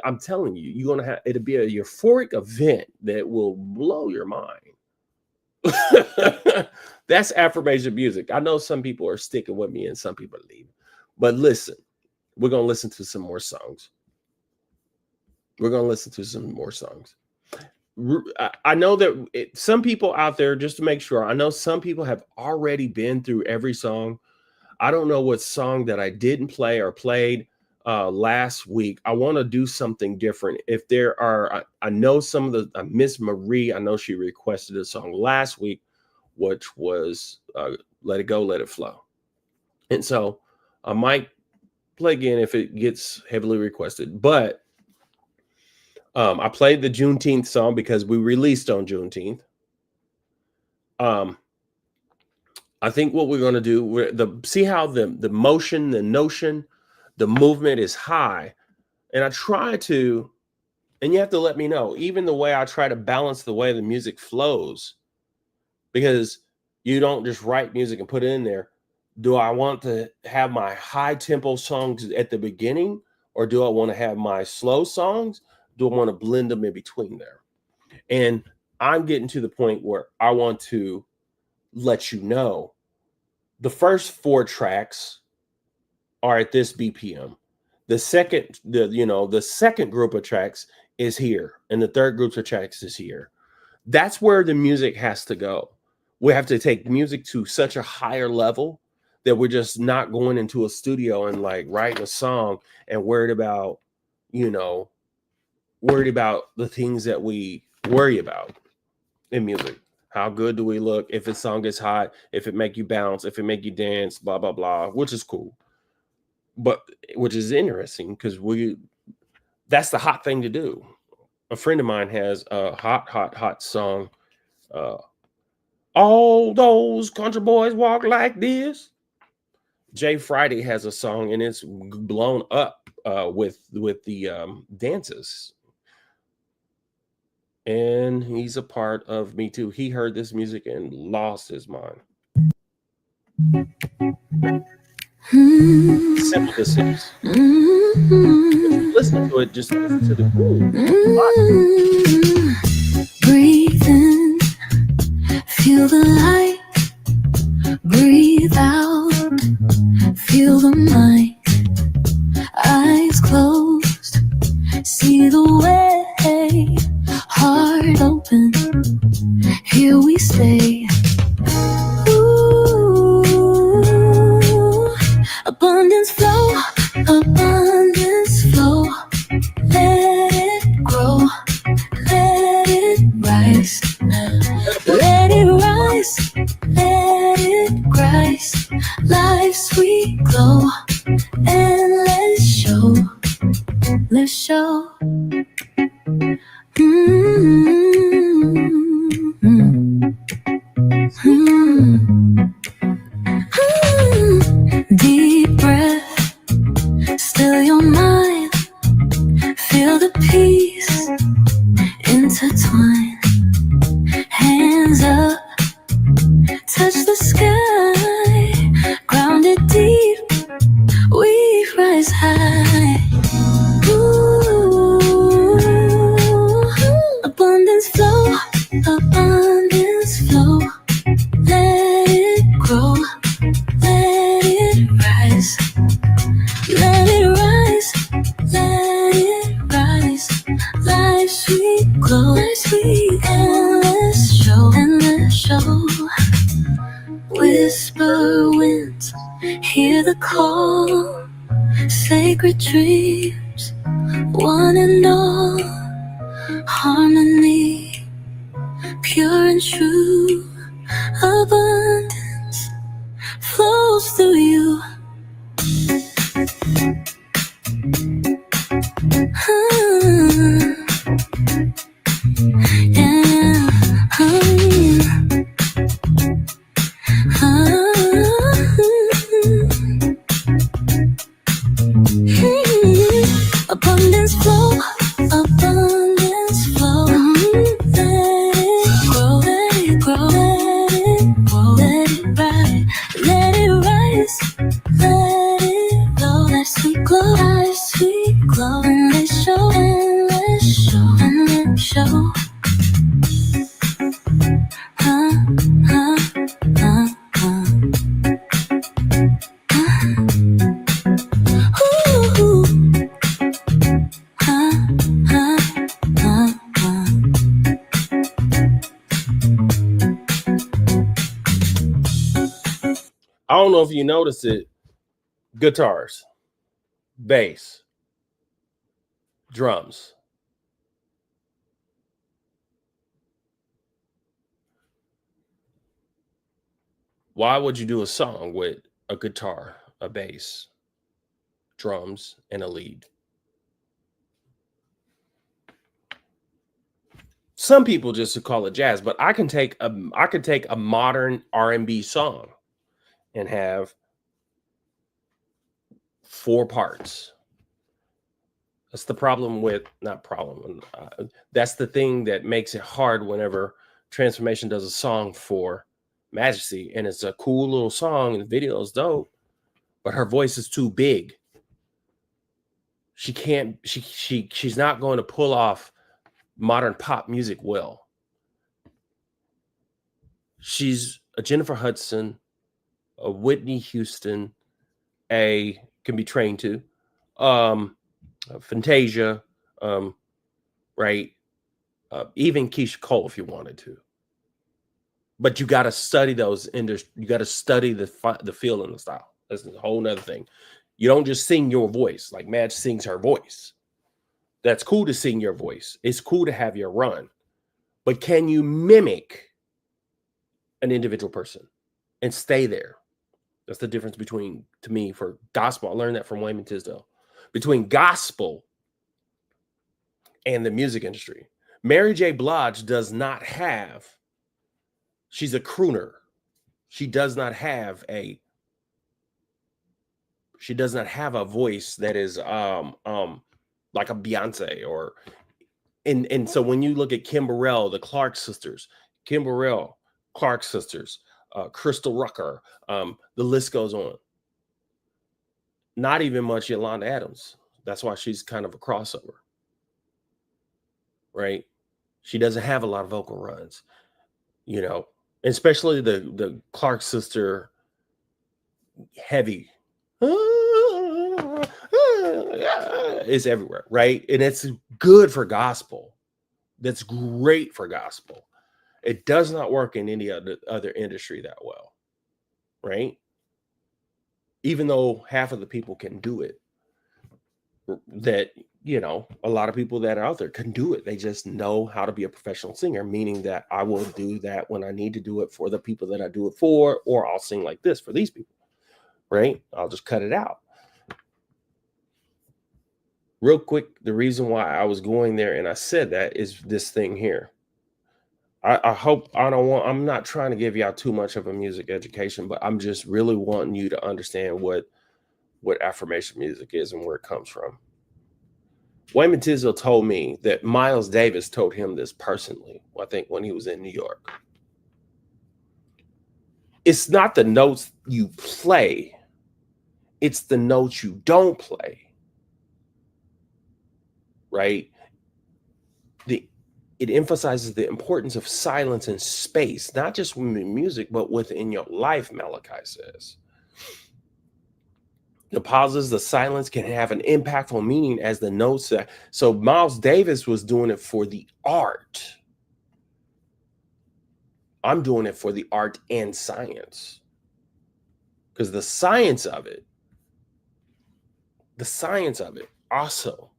I'm telling you, it'll be a euphoric event that will blow your mind. That's affirmation music. I know some people are sticking with me and some people are leaving, but listen, we're going to listen to some more songs. I know that some people out there, just to make sure, I know some people have already been through every song. I don't know what song that I didn't play or played last week. I want to do something different. If there are, I know some of the Miss Marie, I know she requested a song last week, which was Let It Go, Let It Flow. And so I might play again if it gets heavily requested. But I played the Juneteenth song because we released on Juneteenth. I think what we're going to do, see how the motion, the notion, the movement is high. And I try to, and you have to let me know, even the way I try to balance the way the music flows, because you don't just write music and put it in there. Do I want to have my high tempo songs at the beginning, or do I want to have my slow songs? Do I want to blend them in between there? And I'm getting to the point where I want to let you know the first 4 tracks are at this BPM. The second group of tracks is here, and the third group of tracks is here. That's where the music has to go. We have to take music to such a higher level that we're just not going into a studio and like writing a song and worried about the things that we worry about in music. How good do we look? If a song is hot, if it make you bounce, if it make you dance, blah, blah, blah, which is cool. But which is interesting because that's the hot thing to do. A friend of mine has a hot song. All those country boys walk like this. Jay Friday has a song and it's blown up with the dances. And he's a part of Me Too. He heard this music and lost his mind. Simple this is. Listen to it, just listen to the groove.
Breathe in, feel the light. Breathe out, feel the mic. Eyes closed, see the way. Heart open, here we stay. Ooh, abundance flow, abundance flow. Let it grow, let it rise. Let it rise, let it rise. Life's sweet glow, and let's show, let's show. Deep breath, still your mind. Feel the peace intertwine. Hands up, touch the sky. Grounded deep, we rise high. Abundance flow, abundance flow. Let it grow, let it rise. Let it rise, let it rise. Life's sweet glow, life's sweet. And let's show, and let's show. Whisper winds, hear the call. Sacred dreams, one and all. Harmony, pure and true. Abundance flows through you. Abundance flow, abundance flow. Let it grow, let it grow, let it grow, let it rise, let it rise, let it go. Life's sweet glow, life's sweet glow. And let's show, and let's show, and let's show.
I don't know if you notice it. Guitars, bass, drums. Why would you do a song with a guitar, a bass, drums, and a lead? Some people just call it jazz, but I could take a modern R&B song and have 4 parts. That's the problem with, not problem. That's the thing that makes it hard whenever Transformation does a song for Majesty, and it's a cool little song and the video is dope, but her voice is too big. She can't, she's not going to pull off modern pop music well. She's a Jennifer Hudson, a Whitney Houston, can be trained to, Fantasia, right? Even Keisha Cole if you wanted to. But you got to study those industries. You got to study the feel and the style. That's a whole nother thing. You don't just sing your voice like Madge sings her voice. That's cool to sing your voice. It's cool to have your run. But can you mimic an individual person and stay there? That's the difference between, to me, for gospel. I learned that from Wayman Tisdale. Between gospel and the music industry. Mary J. Blige does not have, she's a crooner. She does not have a voice that is like a Beyonce or and so when you look at Kim Burrell, the Clark sisters, Crystal Rucker, the list goes on. Not even much Yolanda Adams. That's why she's kind of a crossover, right? She doesn't have a lot of vocal runs, you know, especially the Clark sister heavy is everywhere, right? And it's good for gospel. That's great for gospel. It does not work in any other industry that well, right? Even though half of the people can do it, that, you know, a lot of people that are out there can do it. They just know how to be a professional singer, meaning that I will do that when I need to do it for the people that I do it for, or I'll sing like this for these people, right? I'll just cut it out. Real quick, the reason why I was going there and I said that is this thing here. I'm not trying to give y'all too much of a music education, but I'm just really wanting you to understand what affirmation music is and where it comes from. Wayman Tisdale told me that Miles Davis told him this personally, I think when he was in New York. It's not the notes you play, it's the notes you don't play, right? It emphasizes the importance of silence and space, not just in music, but within your life, Malachi says. The pauses, the silence can have an impactful meaning as the notes. So Miles Davis was doing it for the art. I'm doing it for the art and science. Because the science of it also,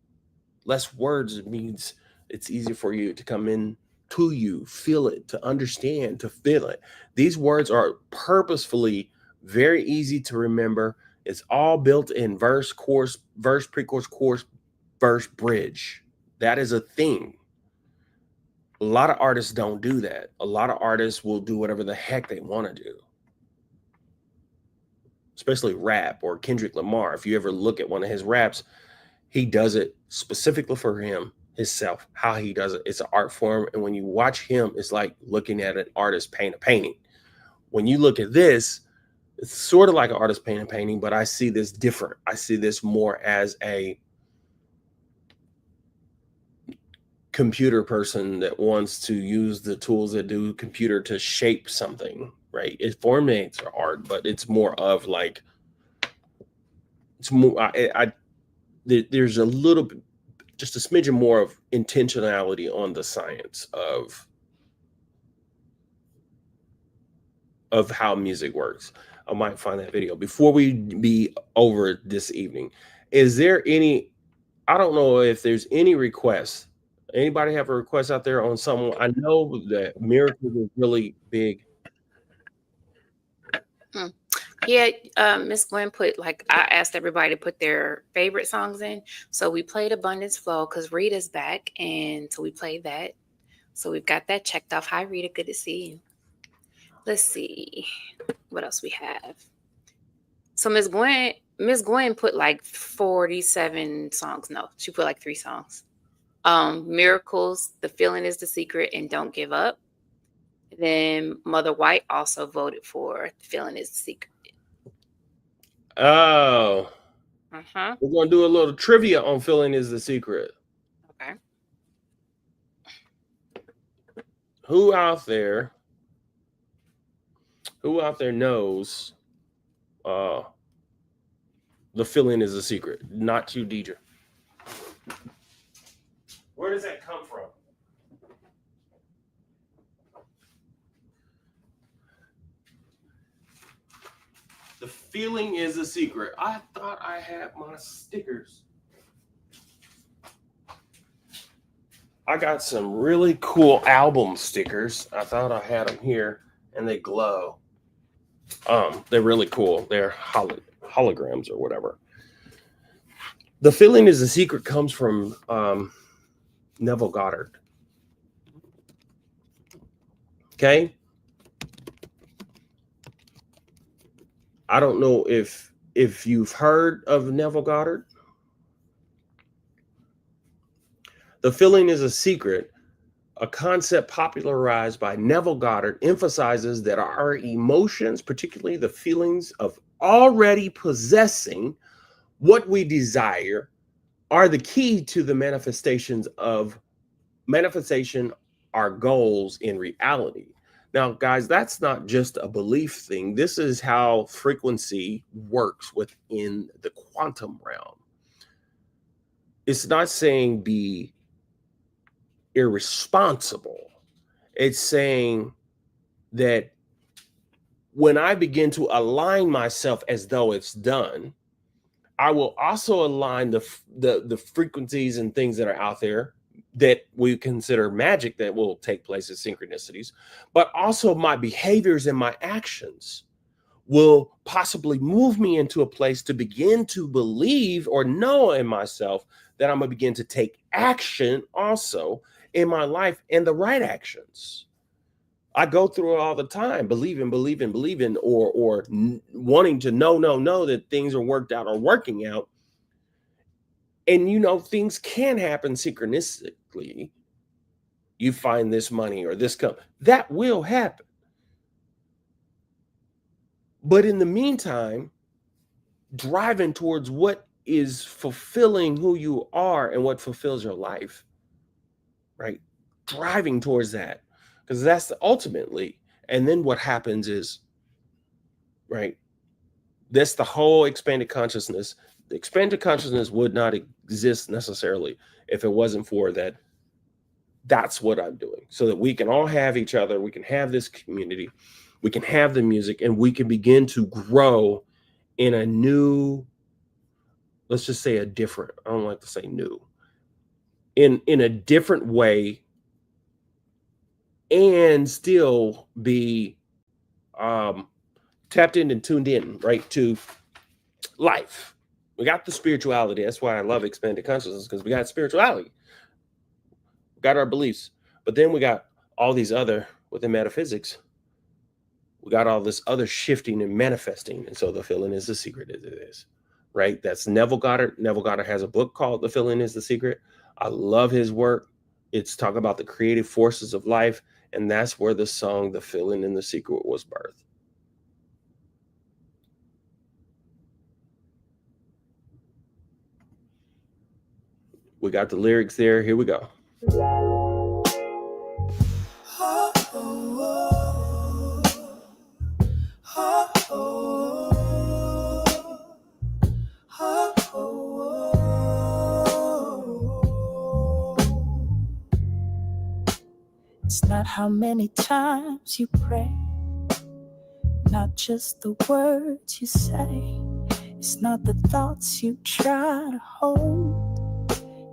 less words means it's easier for you to come in to you, feel it, to understand, to feel it. These words are purposefully very easy to remember. It's all built in verse, chorus, verse, pre-chorus, chorus, verse, bridge. That is a thing. A lot of artists don't do that. A lot of artists will do whatever the heck they want to do. Especially rap or Kendrick Lamar. If you ever look at one of his raps, he does it specifically for himself, how he does it. It's an art form. And when you watch him, it's like looking at an artist paint a painting. When you look at this, it's sort of like an artist paint a painting, but I see this different. I see this more as a computer person that wants to use the tools that do computer to shape something, right? It formulates art, but it's more of like, it's more, there's a little bit, just a smidgen more of intentionality on the science of how music works. I might find that video before we be over this evening. Is there any, I don't know if there's any requests. Anybody have a request out there on someone? I know that Miracles is really big.
Yeah, Miss Gwen put, like, I asked everybody to put their favorite songs in. So we played Abundance Flow because Rita's back, and so we played that. So we've got that checked off. Hi, Rita. Good to see you. Let's see what else we have. So Miss Gwen put like 47 songs. No, she put like 3 songs. Miracles, The Feeling is the Secret, and Don't Give Up. Then Mother White also voted for The Feeling is the Secret.
Oh. We're going to do a little trivia on Feeling is the Secret.
Okay.
Who out there knows The Feeling is the Secret? Not you, Deidre. Where does that come from? The Feeling is a Secret. I thought I had my stickers. I got some really cool album stickers. I thought I had them here, and they glow. They're really cool. They're holograms or whatever. The Feeling is a Secret comes from Neville Goddard. Okay. I don't know if you've heard of Neville Goddard. The Feeling is a Secret, a concept popularized by Neville Goddard, emphasizes that our emotions, particularly the feelings of already possessing what we desire, are the key to the manifestation our goals in reality. Now, guys, that's not just a belief thing. This is how frequency works within the quantum realm. It's not saying be irresponsible. It's saying that when I begin to align myself as though it's done, I will also align the frequencies and things that are out there that we consider magic that will take place as synchronicities, but also my behaviors and my actions will possibly move me into a place to begin to believe or know in myself that I'm going to begin to take action also in my life, and the right actions. I go through it all the time, believing, or wanting to know that things are worked out or working out. And, things can happen synchronistically. You find this money or this company. That will happen. But in the meantime, driving towards what is fulfilling who you are and what fulfills your life, right? Driving towards that, because that's ultimately. And then what happens is, right? That's the whole expanded consciousness. The expanded consciousness would not exist necessarily if it wasn't for that. That's what I'm doing, so that we can all have each other. We can have this community. We can have the music, and we can begin to grow in a new, let's just say a different, I don't like to say new, in a different way, and still be tapped in and tuned in, right, to life. We got the spirituality. That's why I love expanded consciousness, because we got spirituality. We got our beliefs. But then we got all these other, within metaphysics, we got all this other shifting and manifesting. And so the feeling is the secret as it is, right? That's Neville Goddard. Neville Goddard has a book called The Feeling is the Secret. I love his work. It's talking about the creative forces of life. And that's where the song The Feeling in the Secret was birthed. We got the lyrics there. Here we go.
It's not how many times you pray, not just the words you say. It's not the thoughts you try to hold.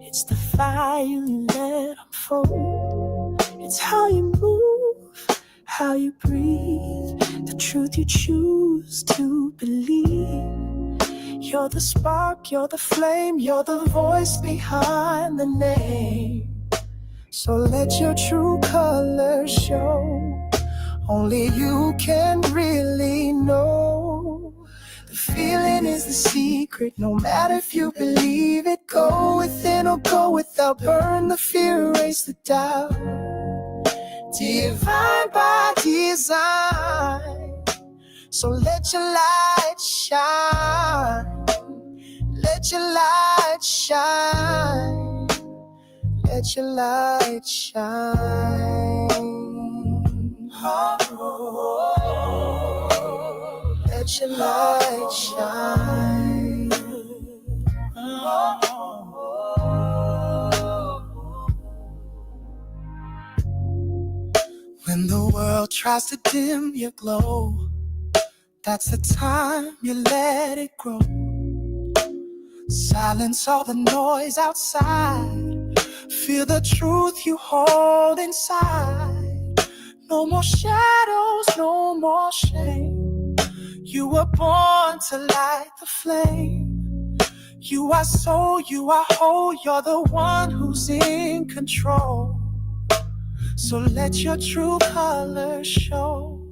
It's the fire you let unfold. It's how you move, how you breathe, the truth you choose to believe. You're the spark, you're the flame, you're the voice behind the name. So let your true colors show. Only you can really know. The feeling is the secret, no matter if you believe it. Go within or go without, burn the fear, erase the doubt. Divine by design. So let your light shine. Let your light shine. Let your light shine. Oh, let your light shine. When the world tries to dim your glow, that's the time you let it grow. Silence all the noise outside. Feel the truth you hold inside. No more shadows, no more shame. You were born to light the flame. You are soul, you are whole. You're the one who's in control. So let your true colors show.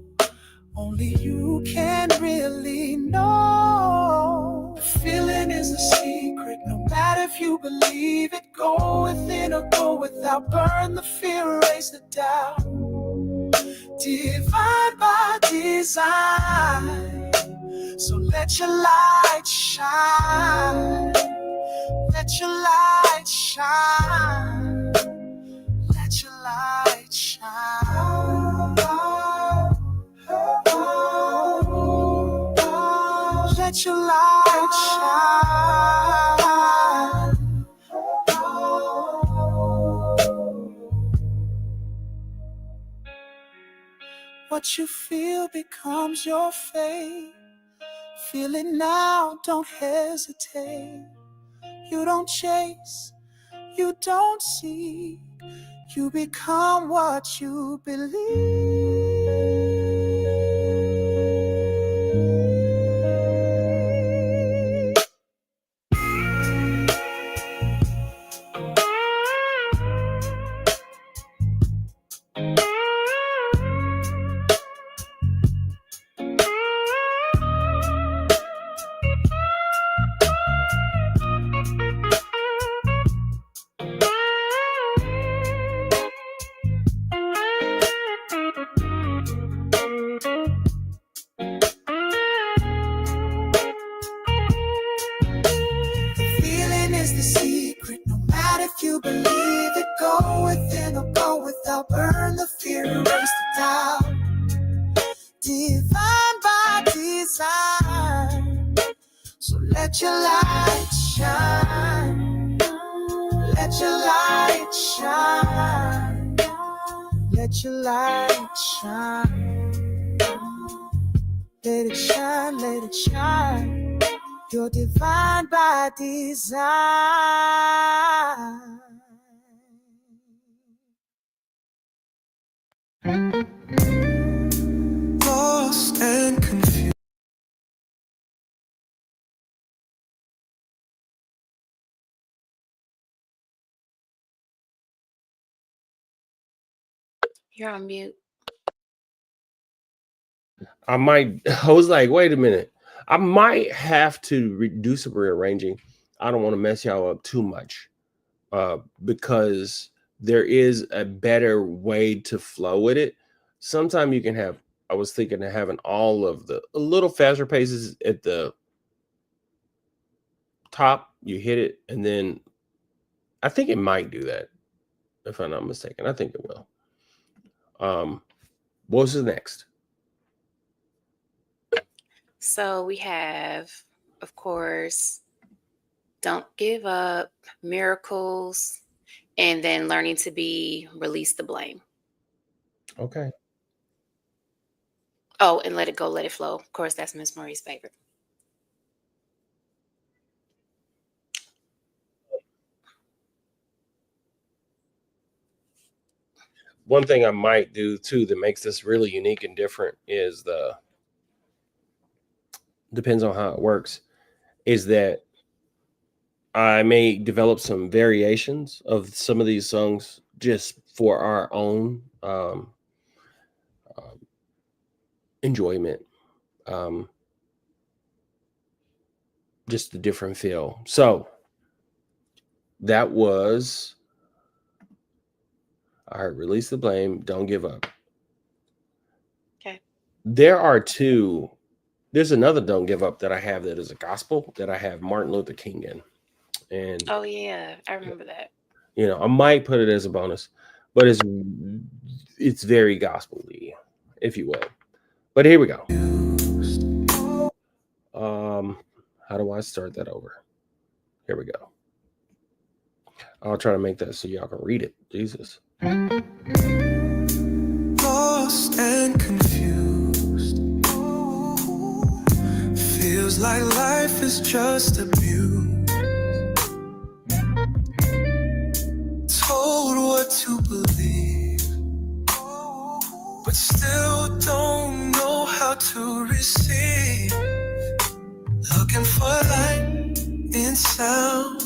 Only you can really know. The feeling is a secret, no matter if you believe it. Go within or go without, burn the fear, erase the doubt. Divine by design. So let your light shine. Let your light shine. Let your light shine. Let your light shine. What you feel becomes your fate. Feel it now, don't hesitate. You don't chase, you don't seek. You become what you believe. Feeling is the secret, no matter if you believe it. Go within or go without, burn the fear, erase the doubt. Divine by design. So let your light shine. Let your light shine. Let your light shine. Let it shine, let it shine. You're divine by design. Lost and confused.
You're on mute.
I was like, wait a minute. I might have to do some rearranging. I don't want to mess y'all up too much because there is a better way to flow with it. Sometimes you can have, I was thinking of having all of the a little faster paces at the top, you hit it, and then I think it might do that, if I'm not mistaken. I think it will. What's the next?
So we have, of course, don't give up, miracles, and then learning to be release the blame.
Okay.
Oh, and let it go, let it flow. Of course, that's Miss Marie's favorite.
One thing I might do too that makes this really unique and different is depends on how it works, is that I may develop some variations of some of these songs just for our own enjoyment. Just a different feel. So that was, all right, release the blame, don't give up.
Okay.
There's another don't give up that I have that is a gospel that I have Martin Luther King in. And
Oh yeah, I remember that.
you know, I might put it as a bonus, but it's very gospel-y, if you will. But here we go. How do I start that over? Here we go. I'll try to make that so y'all can read it. Jesus.
Lost and confused. Feels like life is just abuse. Told what to believe, but still don't know how to receive. Looking for light in sound,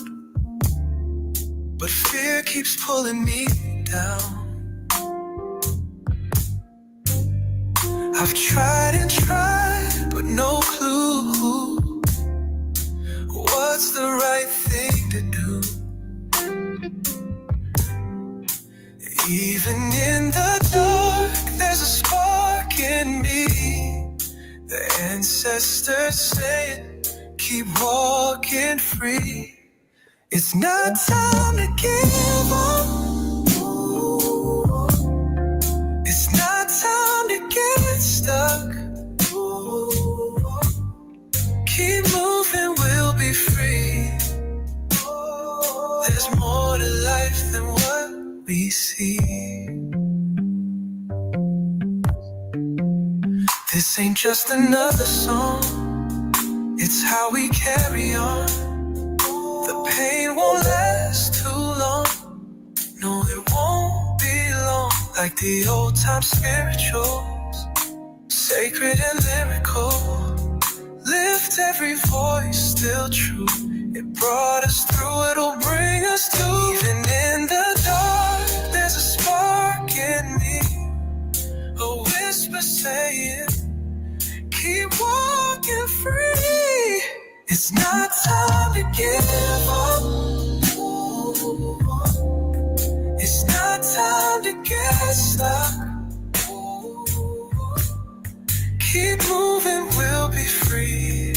but fear keeps pulling me down. I've tried and tried, but no clue what's the right thing to do. Even in the dark, there's a spark in me. The ancestors say it, keep walking free. It's not time to give up. It's not time to get stuck. Keep moving, we'll be free. There's more to life than what we see. This ain't just another song, it's how we carry on. The pain won't last too long. No, it won't be long. Like the old time spirituals, sacred and lyrical. Lift every voice, still true. It brought us through, it'll bring us to. Even in the dark, there's a spark in me. A whisper saying, keep walking free. It's not time to give up. It's not time to get stuck. Keep moving, we'll be free.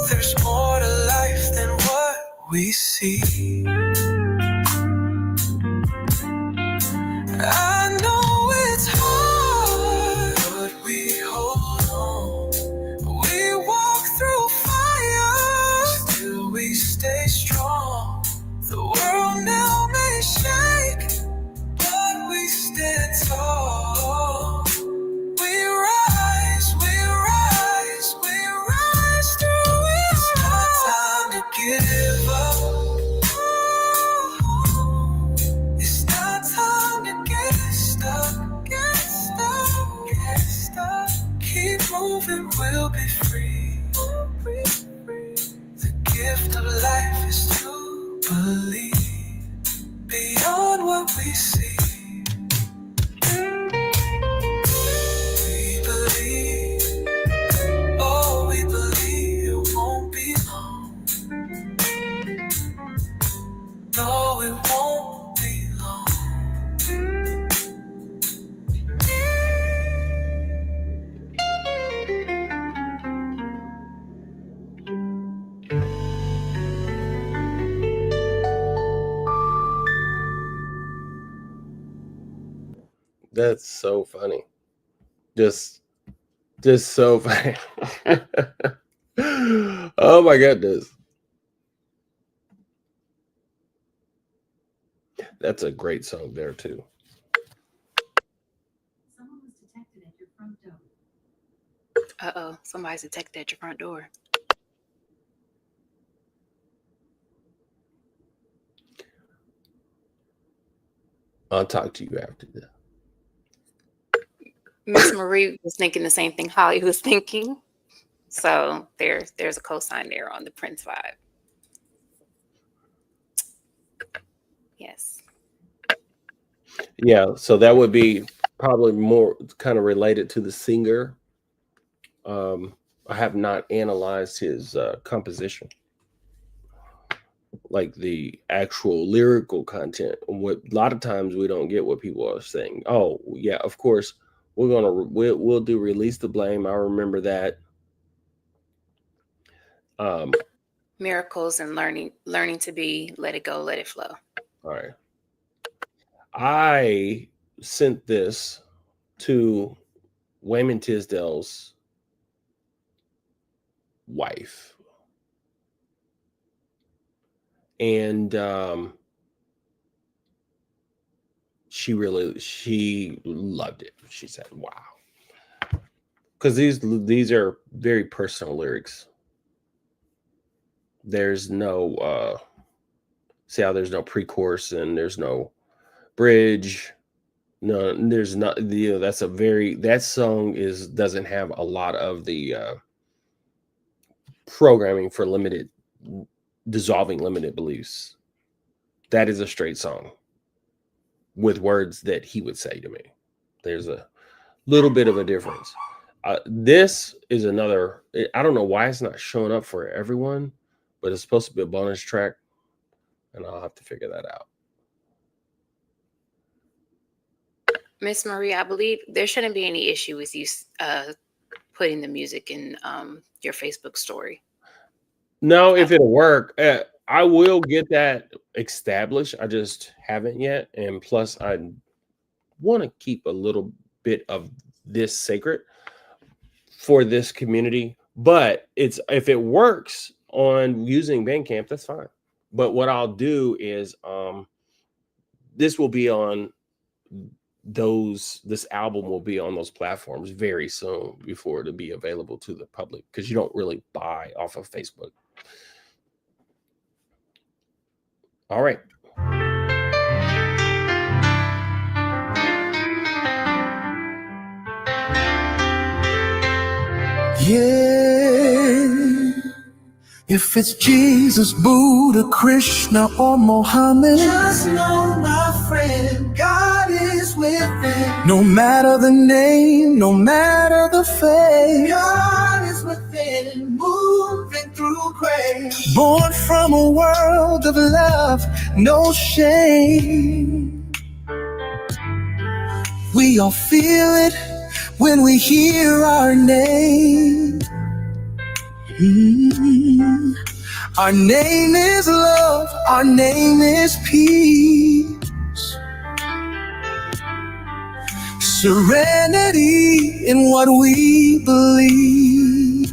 There's more to life than what we see. I know it's hard, but we hold on. We walk through fire, still we stay strong. The world now may shake, but we stand tall. We rise, we rise, we rise through it. It's not time to give up. It's not time to get stuck, get stuck, get stuck. Keep moving, we'll be free. The gift of life is to believe beyond what we see. We believe, oh, we believe it won't be long. No, it won't be long.
That's so funny. Just so funny. Oh my goodness. That's a great song there too.
Someone was detected at your front door.
Uh-oh, somebody's detected at your front door.
I'll talk to you after that.
Miss Marie was thinking the same thing Holly was thinking. So there's a cosign there on the Prince vibe. Yes.
Yeah, so that would be probably more kind of related to the singer. I have not analyzed his composition, like the actual lyrical content. What a lot of times we don't get what people are saying. Oh, yeah, of course we'll do Release the Blame. I remember that.
Miracles and learning to be, let it go, let it flow.
All right. I sent this to Wayman Tisdale's wife. And she loved it. She said, wow. Because these are very personal lyrics. There's no see how there's no pre-chorus and there's no bridge. No, there's not, that's that song doesn't have a lot of the programming for dissolving limited beliefs. That is a straight song with words that he would say to me. There's a little bit of a difference. This is another, I don't know why it's not showing up for everyone, but it's supposed to be a bonus track, and I'll have to figure that out.
Miss Marie, I believe there shouldn't be any issue with you putting the music in your Facebook story.
No, if it'll work, I will get that established. I just haven't yet. And plus, I want to keep a little bit of this sacred for this community. But if it works on using Bandcamp, that's fine. But what I'll do is this will be on this album will be on those platforms very soon before it'll be available to the public, because you don't really buy off of Facebook. All right.
Yeah, if it's Jesus, Buddha, Krishna, or Mohammed, just know, my friend, God is within. No matter the name, no matter the faith, God is within, moving through grace. Born from a world of love, no shame. We all feel it when we hear our name. Our name is love, our name is peace. Serenity in what we believe.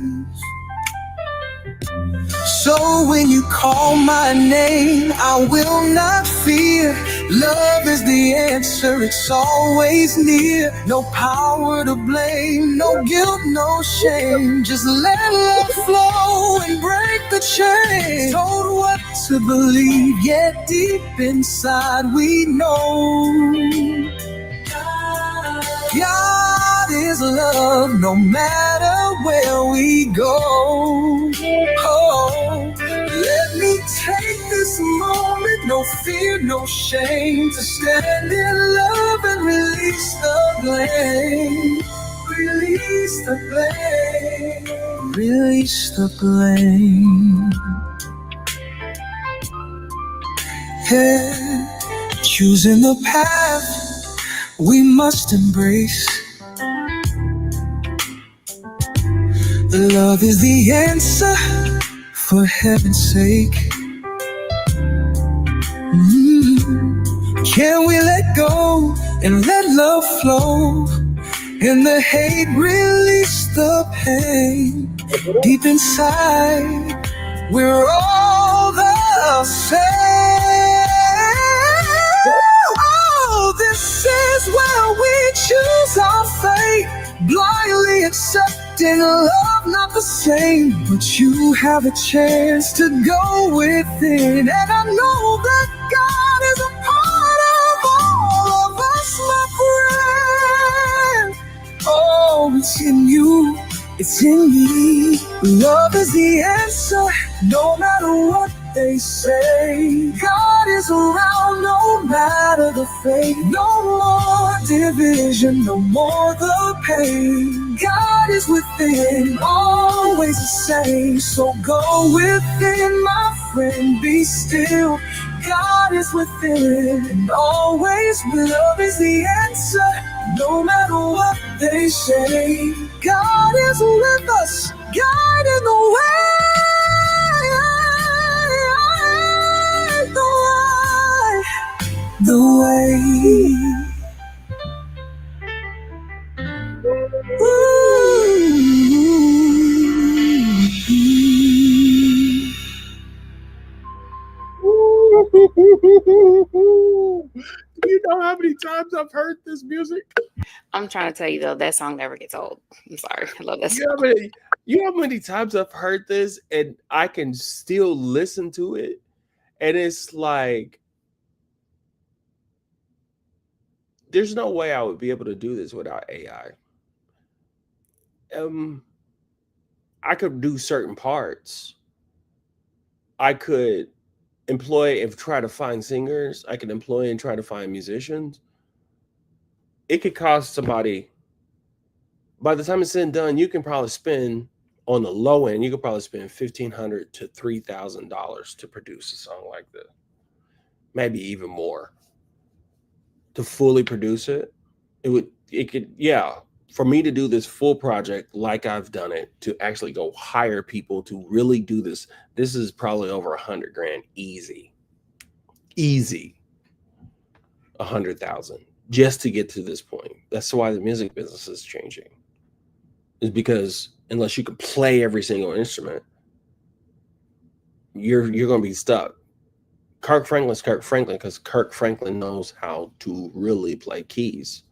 So when you call my name, I will not fear. Love is the answer, it's always near. No power to blame, no guilt, no shame. Just let love flow and break the chain. Told what to believe, yet deep inside we know God is love, no matter where we go. Oh, let me take this moment, no fear, no shame, to stand in love and release the blame. Release the blame. Release the blame. Yeah, choosing the path we must embrace. Love is the answer, for heaven's sake. Can we let go and let love flow? In the hate, release the pain. Deep inside, we're all the same. Oh, this is where we choose our fate. Blindly accepting love not the same, but you have a chance to go within. And I know that God is a part of all of us, my friend. Oh, it's in you, it's in me. Love is the answer, no matter what they say. God is around no matter the fate. No more division, no more the pain. God is within, always the same. So go within, my friend, be still. God is within, and always love is the answer. No matter what they say, God is with us, guiding the way, the way.
You know how many times I've heard this music?
I'm trying to tell you though, that song never gets old. I'm sorry. I love that
You know
song.
how many times I've heard this and I can still listen to it, and it's like, there's no way I would be able to do this without AI. I could do certain parts. I could employ and try to find singers. I could employ and try to find musicians. It could cost somebody, by the time it's said and done, you can probably spend, on the low end, you could probably spend $1,500 to $3,000 to produce a song like this. Maybe even more. To fully produce it, for me to do this full project like I've done it, to actually go hire people to really do this, this is probably over $100,000 easy. 100,000 just to get to this point. That's why the music business is changing. Is because unless you can play every single instrument, you're going to be stuck. Kirk Franklin's Kirk Franklin because Kirk Franklin knows how to really play keys.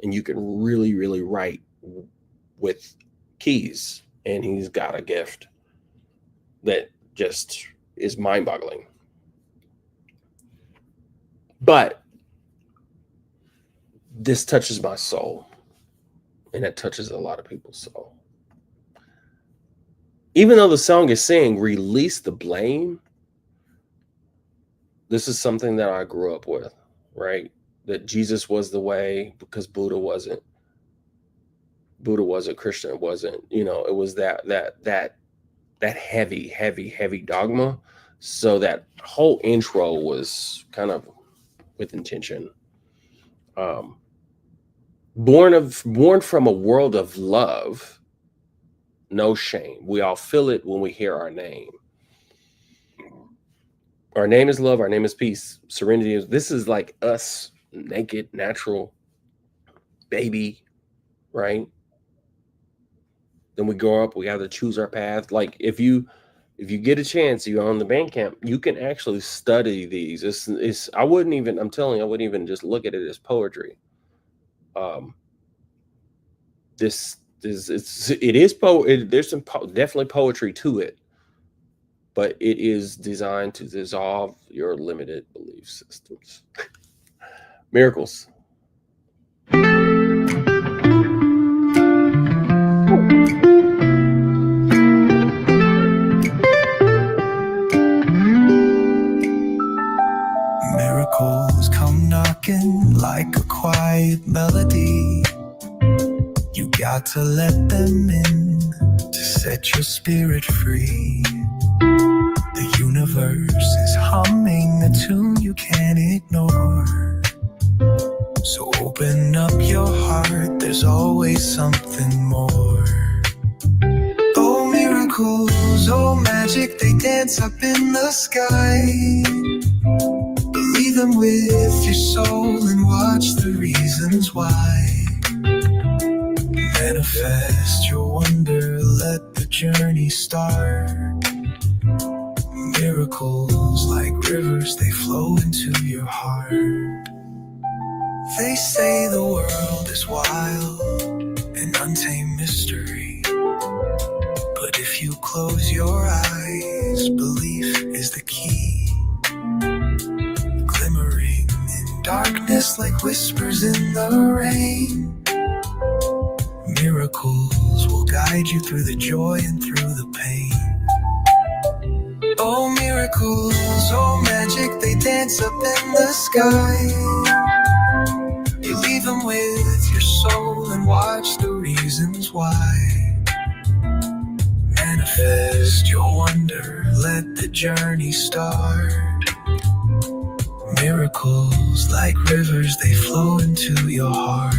And you can really, really write with keys. And he's got a gift that just is mind-boggling. But this touches my soul. And it touches a lot of people's soul. Even though the song is saying, release the blame, this is something that I grew up with, right? That Jesus was the way because Buddha wasn't. Buddha wasn't, Krishna wasn't. You know, it was that heavy dogma. So that whole intro was kind of with intention. Born from a world of love, no shame. We all feel it when we hear our name. Our name is love. Our name is peace. Serenity is. This is like us, naked, natural, baby, right? Then we grow up. We have to choose our path. Like if you get a chance, you're on the Bandcamp, you can actually study these. I wouldn't even just look at it as poetry. There's some definitely poetry to it, but it is designed to dissolve your limited belief systems. Miracles.
Miracles come knocking like a quiet melody. You got to let them in to set your spirit free. The universe is humming a tune you can't ignore. So open up your heart, there's always something more. Oh miracles, oh magic, they dance up in the sky. Believe them with your soul and watch the reasons why. Manifest your wonder, let the journey start. Miracles like rivers, they flow into your heart. They say the world is wild, an untamed mystery. But if you close your eyes, belief is the key. Glimmering in darkness like whispers in the rain. Miracles will guide you through the joy and through the pain. Oh, miracles. Miracles, oh magic, they dance up in the sky. You leave them with your soul and watch the reasons why. Manifest your wonder, let the journey start. Miracles like rivers, they flow into your heart.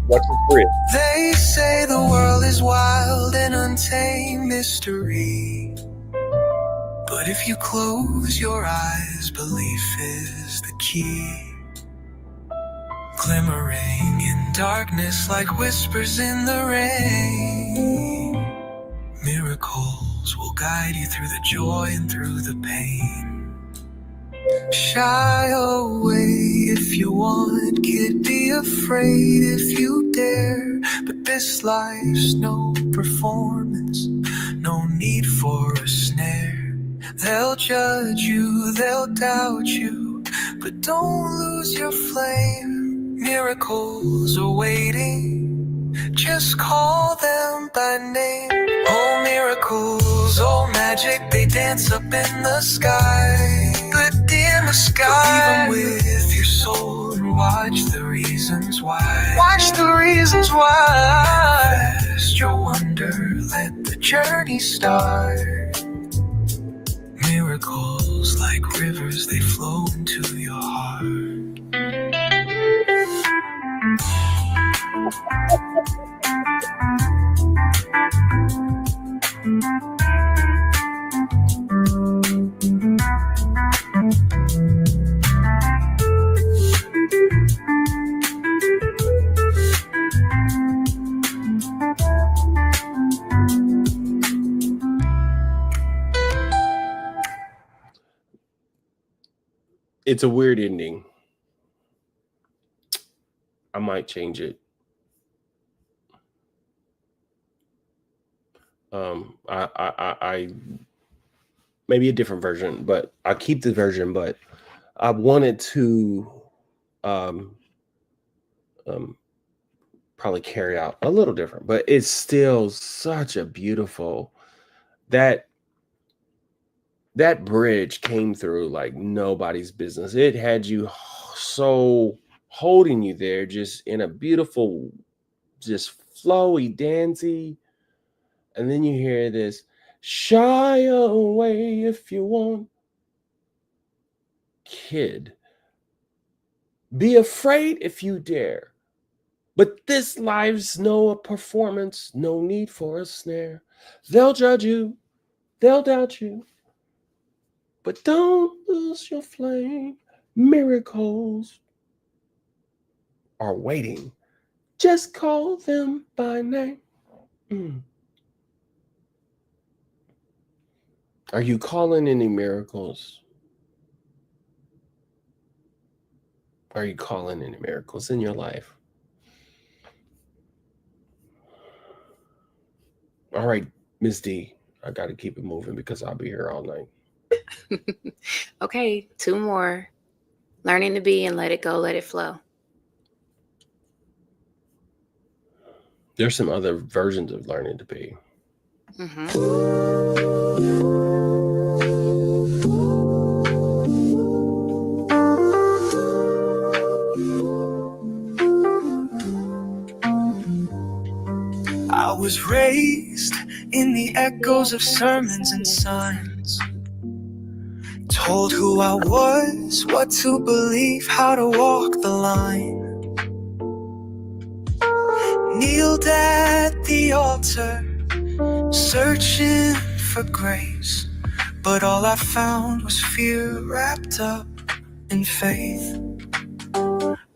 What's the bridge?
They say the world is wild and untamed mystery. But if you close your eyes, belief is the key. Glimmering in darkness like whispers in the rain. Miracles will guide you through the joy and through the pain. Shy away if you want, kid, be afraid if you dare. But this life's no performance, no need for a snare. They'll judge you, they'll doubt you, but don't lose your flame. Miracles are waiting, just call them by name. Oh miracles, oh magic, they dance up in the sky. But in the sky, even with your soul, and watch the reasons why. Watch the reasons why. Manifest your wonder, let the journey start. Miracles like rivers, they flow into your heart.
It's a weird ending. I might change it. I maybe a different version, but I keep the version, but I wanted to probably carry out a little different, but it's still such a beautiful, that bridge came through like nobody's business. It had you so holding you there, just in a beautiful, just flowy, dancey. And then you hear this, shy away if you want, kid, be afraid if you dare. But this life's no performance, no need for a snare. They'll judge you, they'll doubt you, but don't lose your flame. Miracles are waiting. Just call them by name. Are you calling any miracles? Are you calling any miracles in your life? All right, Ms. D, I got to keep it moving because I'll be here all night.
Okay, 2 more. Learning to be and let it go, let it flow.
There's some other versions of learning to be.
I was raised in the echoes of sermons and signs, told who I was, what to believe, how to walk the line. Kneeled at the altar, searching for grace, but all I found was fear wrapped up in faith.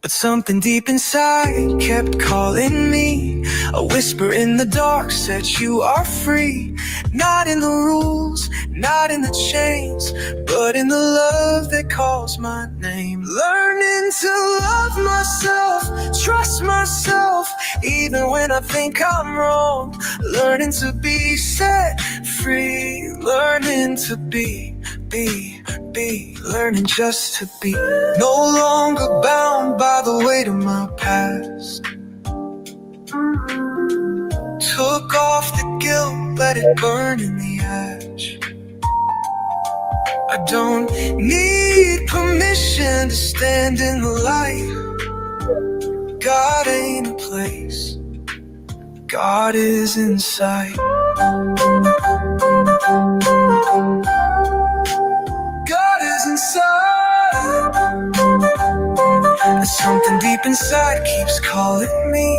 But something deep inside kept calling me. A whisper in the dark said you are free. Not in the rules, not in the chains, but in the love that calls my name. Learning to love myself, trust myself, even when I think I'm wrong. Learning to be set free, learning to be, learning just to be. No longer bound by the weight of my past. Took off the guilt, let it burn in the ash. I don't need permission to stand in the light. God ain't a place, God is inside. God is inside. And something deep inside keeps calling me.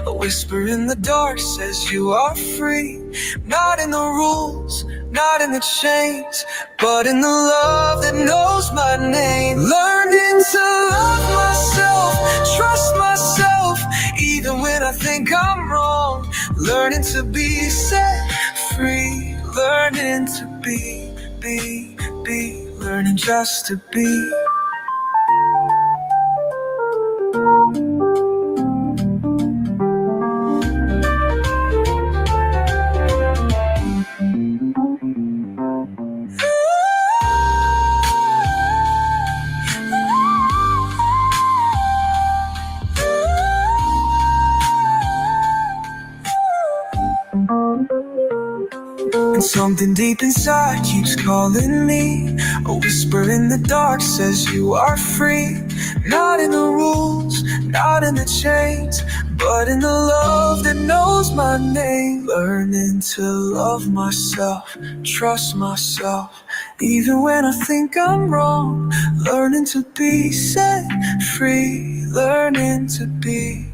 A whisper in the dark says you are free. Not in the rules, not in the chains, but in the love that knows my name. Learning to love myself, trust myself, even when I think I'm wrong. Learning to be set free, learning to be, learning just to be. And something deep inside keeps calling me. A whisper in the dark says you are free. Not in the rules, not in the chains, but in the love that knows my name. Learning to love myself, trust myself, even when I think I'm wrong. Learning to be set free, learning to be.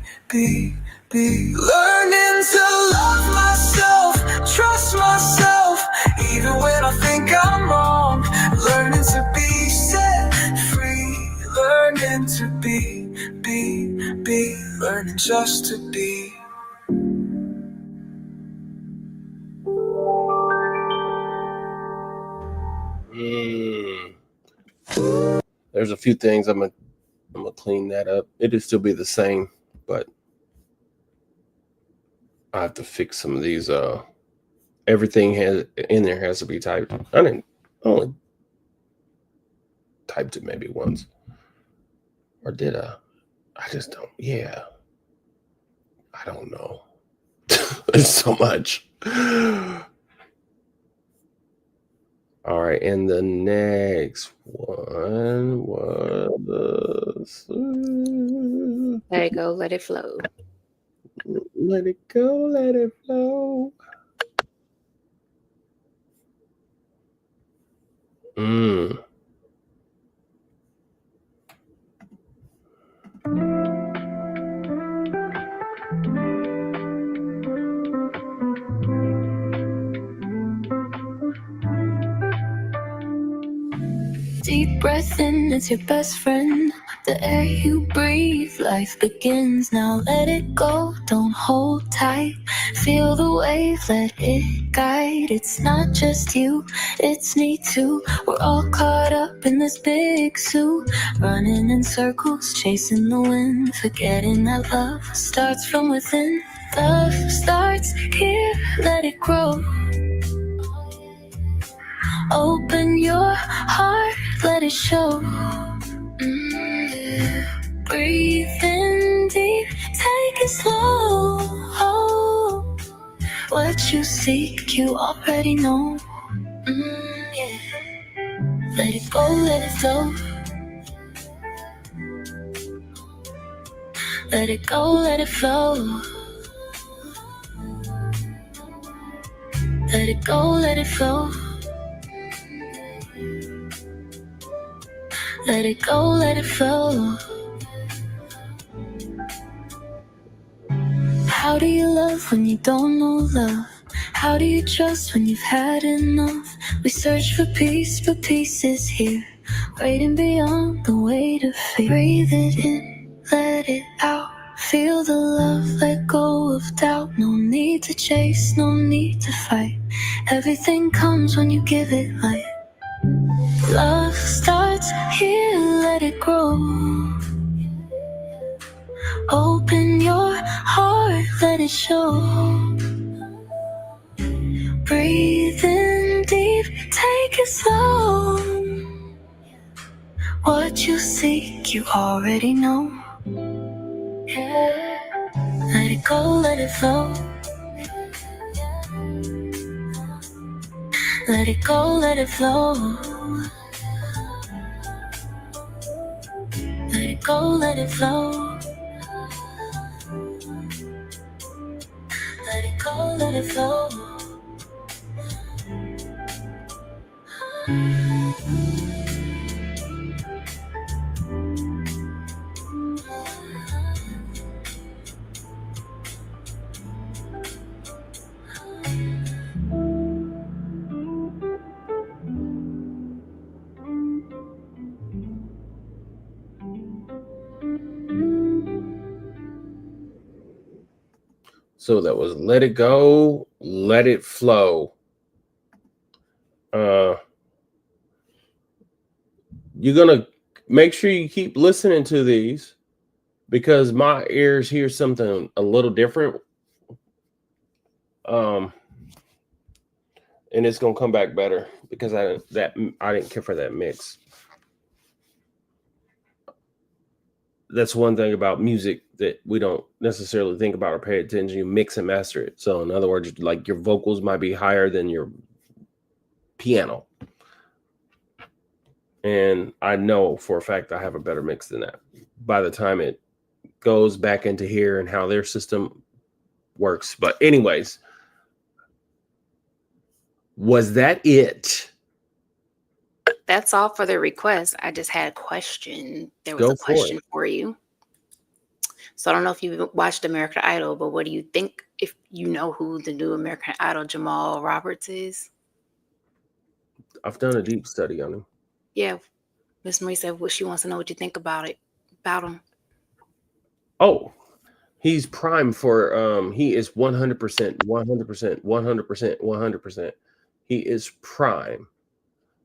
Learning to love myself, trust myself, even when I think I'm wrong. Learning to be set free, learning to be, learning just to be.
There's a few things I'm gonna clean that up. It'll still be the same, but I have to fix some of these. Everything in there has to be typed. I only typed it maybe once, or did I? I just don't. Yeah, I don't know. It's so much. All right, and the next one was
Let it go, let it flow.
let it go, let it flow.
Deep breath in, it's your best friend. The air you breathe, life begins. Now let it go, don't hold tight. Feel the wave, let it guide. It's not just you, it's me too. We're all caught up in this big zoo, running in circles, chasing the wind, forgetting that love starts from within. Love starts here, let it grow. Open your heart, let it show. Breathe in deep, take it slow. What you seek, you already know. Yeah. Let it go, let it flow. Let it go, let it flow. Let it go, let it flow. Let it go, let it flow. How do you love when you don't know love? How do you trust when you've had enough? We search for peace, but peace is here, waiting beyond the weight of fear. Breathe it in, let it out. Feel the love, let go of doubt. No need to chase, no need to fight. Everything comes when you give it light. Love starts here, let it grow. Open your heart, let it show. Breathe in deep, take it slow. What you seek, you already know. Yeah. Let it go, let it flow. Let it go, let it flow. Let it go, let it flow. Let it go, let it flow.
So that was Let It Go, Let It Flow. You're going to make sure you keep listening to these because my ears hear something a little different. And it's going to come back better because I didn't care for that mix. That's one thing about music that we don't necessarily think about or pay attention. You mix and master it. So in other words, like your vocals might be higher than your piano. And I know for a fact I have a better mix than that. By the time it goes back into here and how their system works. But anyways, was that it?
That's all for the request. I just had a question. There was
Go
a
for
question
it.
for you. So I don't know if you've watched American Idol, but what do you think if you know who the new American Idol Jamal Roberts is?
I've done a deep study on him.
Yeah. Miss Marie said she wants to know what you think about him.
Oh, he's prime for he is 100%, 100%, 100%, 100%. He is prime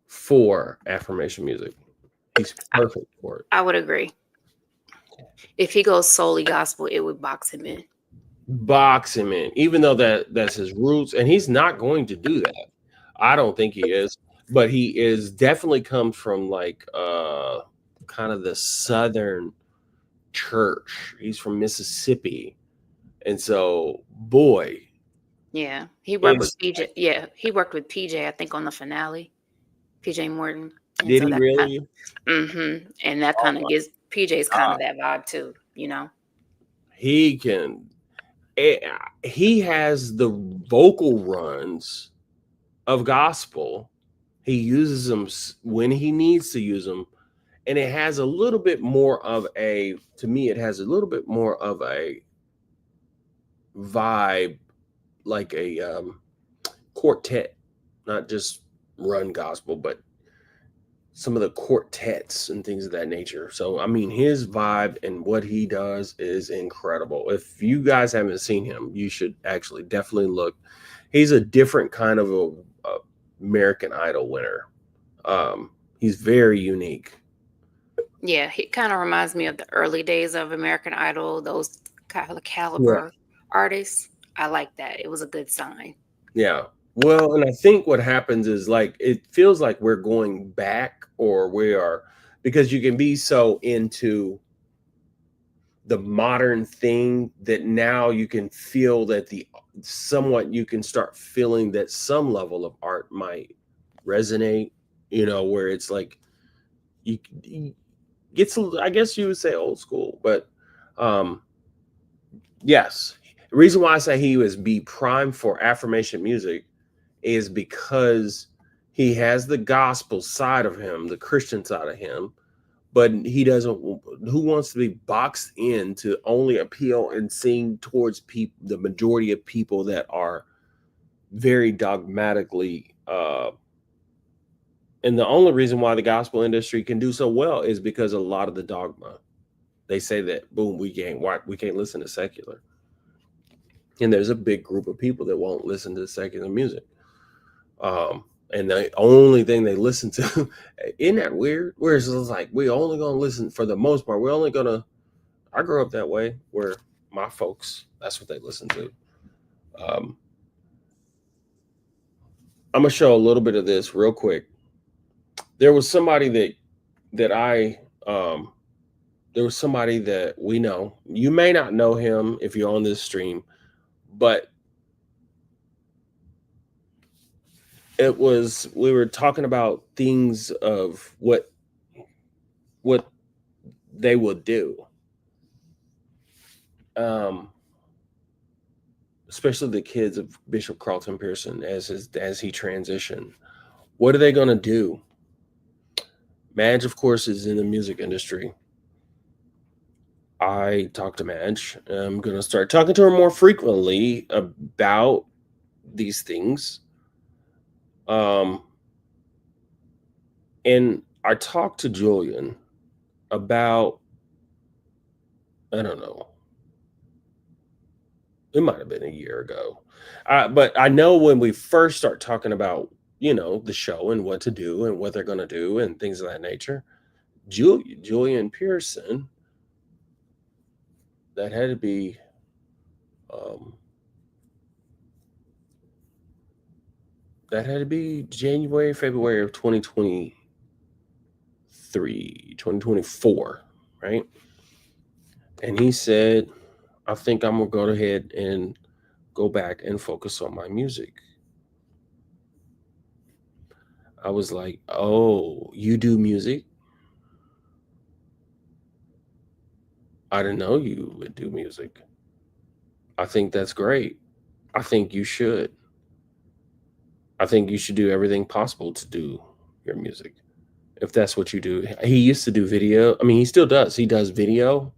for affirmation music. He's perfect for it.
I would agree. If he goes solely gospel, it would box him in.
Box him in, even though that's his roots, and he's not going to do that. I don't think he is, but he is definitely comes from like kind of the southern church. He's from Mississippi, and so boy,
Yeah, he worked with PJ. Yeah, he worked with PJ. I think on the finale, PJ Morton. And
did
so
he
that
really?
And that kind of gives PJ's kind of that vibe too, you know.
He can. He has the vocal runs of gospel. He uses them when he needs to use them, and it has a little bit more of a. To me, it has a little bit more of a vibe, like a quartet, not just run gospel, but some of the quartets and things of that nature. So, I mean, his vibe and what he does is incredible. If you guys haven't seen him, you should actually definitely look. He's a different kind of a American Idol winner. He's very unique.
Yeah, he kind of reminds me of the early days of American Idol, those kind of caliber artists. I like that. It was a good sign.
Yeah. Well, and I think what happens is like it feels like we're going back, or we are, because you can be so into the modern thing that now you can feel that you can start feeling that some level of art might resonate, where it's like you gets, I guess you would say old school, but yes. The reason why I say he was be prime for affirmation music is because he has the gospel side of him, the Christian side of him, but he doesn't. Who wants to be boxed in to only appeal and sing towards the majority of people that are very dogmatically. And the only reason why the gospel industry can do so well is because a lot of the dogma. They say that, boom, we can't listen to secular. And there's a big group of people that won't listen to secular music. And the only thing they listen to, isn't that weird? Whereas it's like, we're only going to listen, for the most part, I grew up that way, where my folks, that's what they listen to. I'm going to show a little bit of this real quick. There was somebody that we know. You may not know him if you're on this stream, but we were talking about things of what they will do. Especially the kids of Bishop Carlton Pearson as he transitioned. What are they going to do? Madge, of course, is in the music industry. I talked to Madge. I'm going to start talking to her more frequently about these things. And I talked to Julian about, I don't know, it might have been a year ago. But I know when we first start talking about, the show and what to do and what they're going to do and things of that nature, Julian Pearson, that had to be January, February of 2024, right? And he said, I think I'm going to go ahead and go back and focus on my music. I was like, oh, you do music? I didn't know you would do music. I think that's great. I think you should. I think you should do everything possible to do your music, if that's what you do. He used to do video. I mean, he still does. He does video.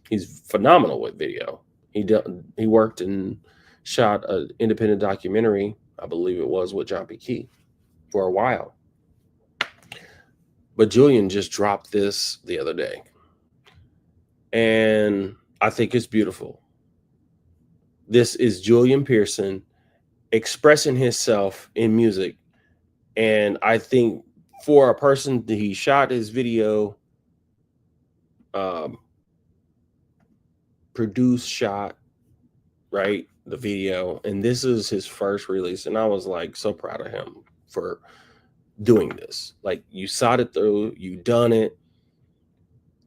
He's phenomenal with video. He worked and shot an independent documentary, I believe it was, with John P. Key for a while. But Julian just dropped this the other day. And I think it's beautiful. This is Julian Pearson expressing himself in music. And I think for a person that he shot his video, produced, shot, right, the video, and this is his first release. And I was like so proud of him for doing this. Like, you saw it through, you done it,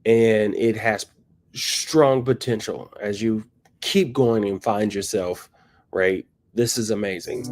and it has strong potential as you keep going and find yourself, right? This is amazing.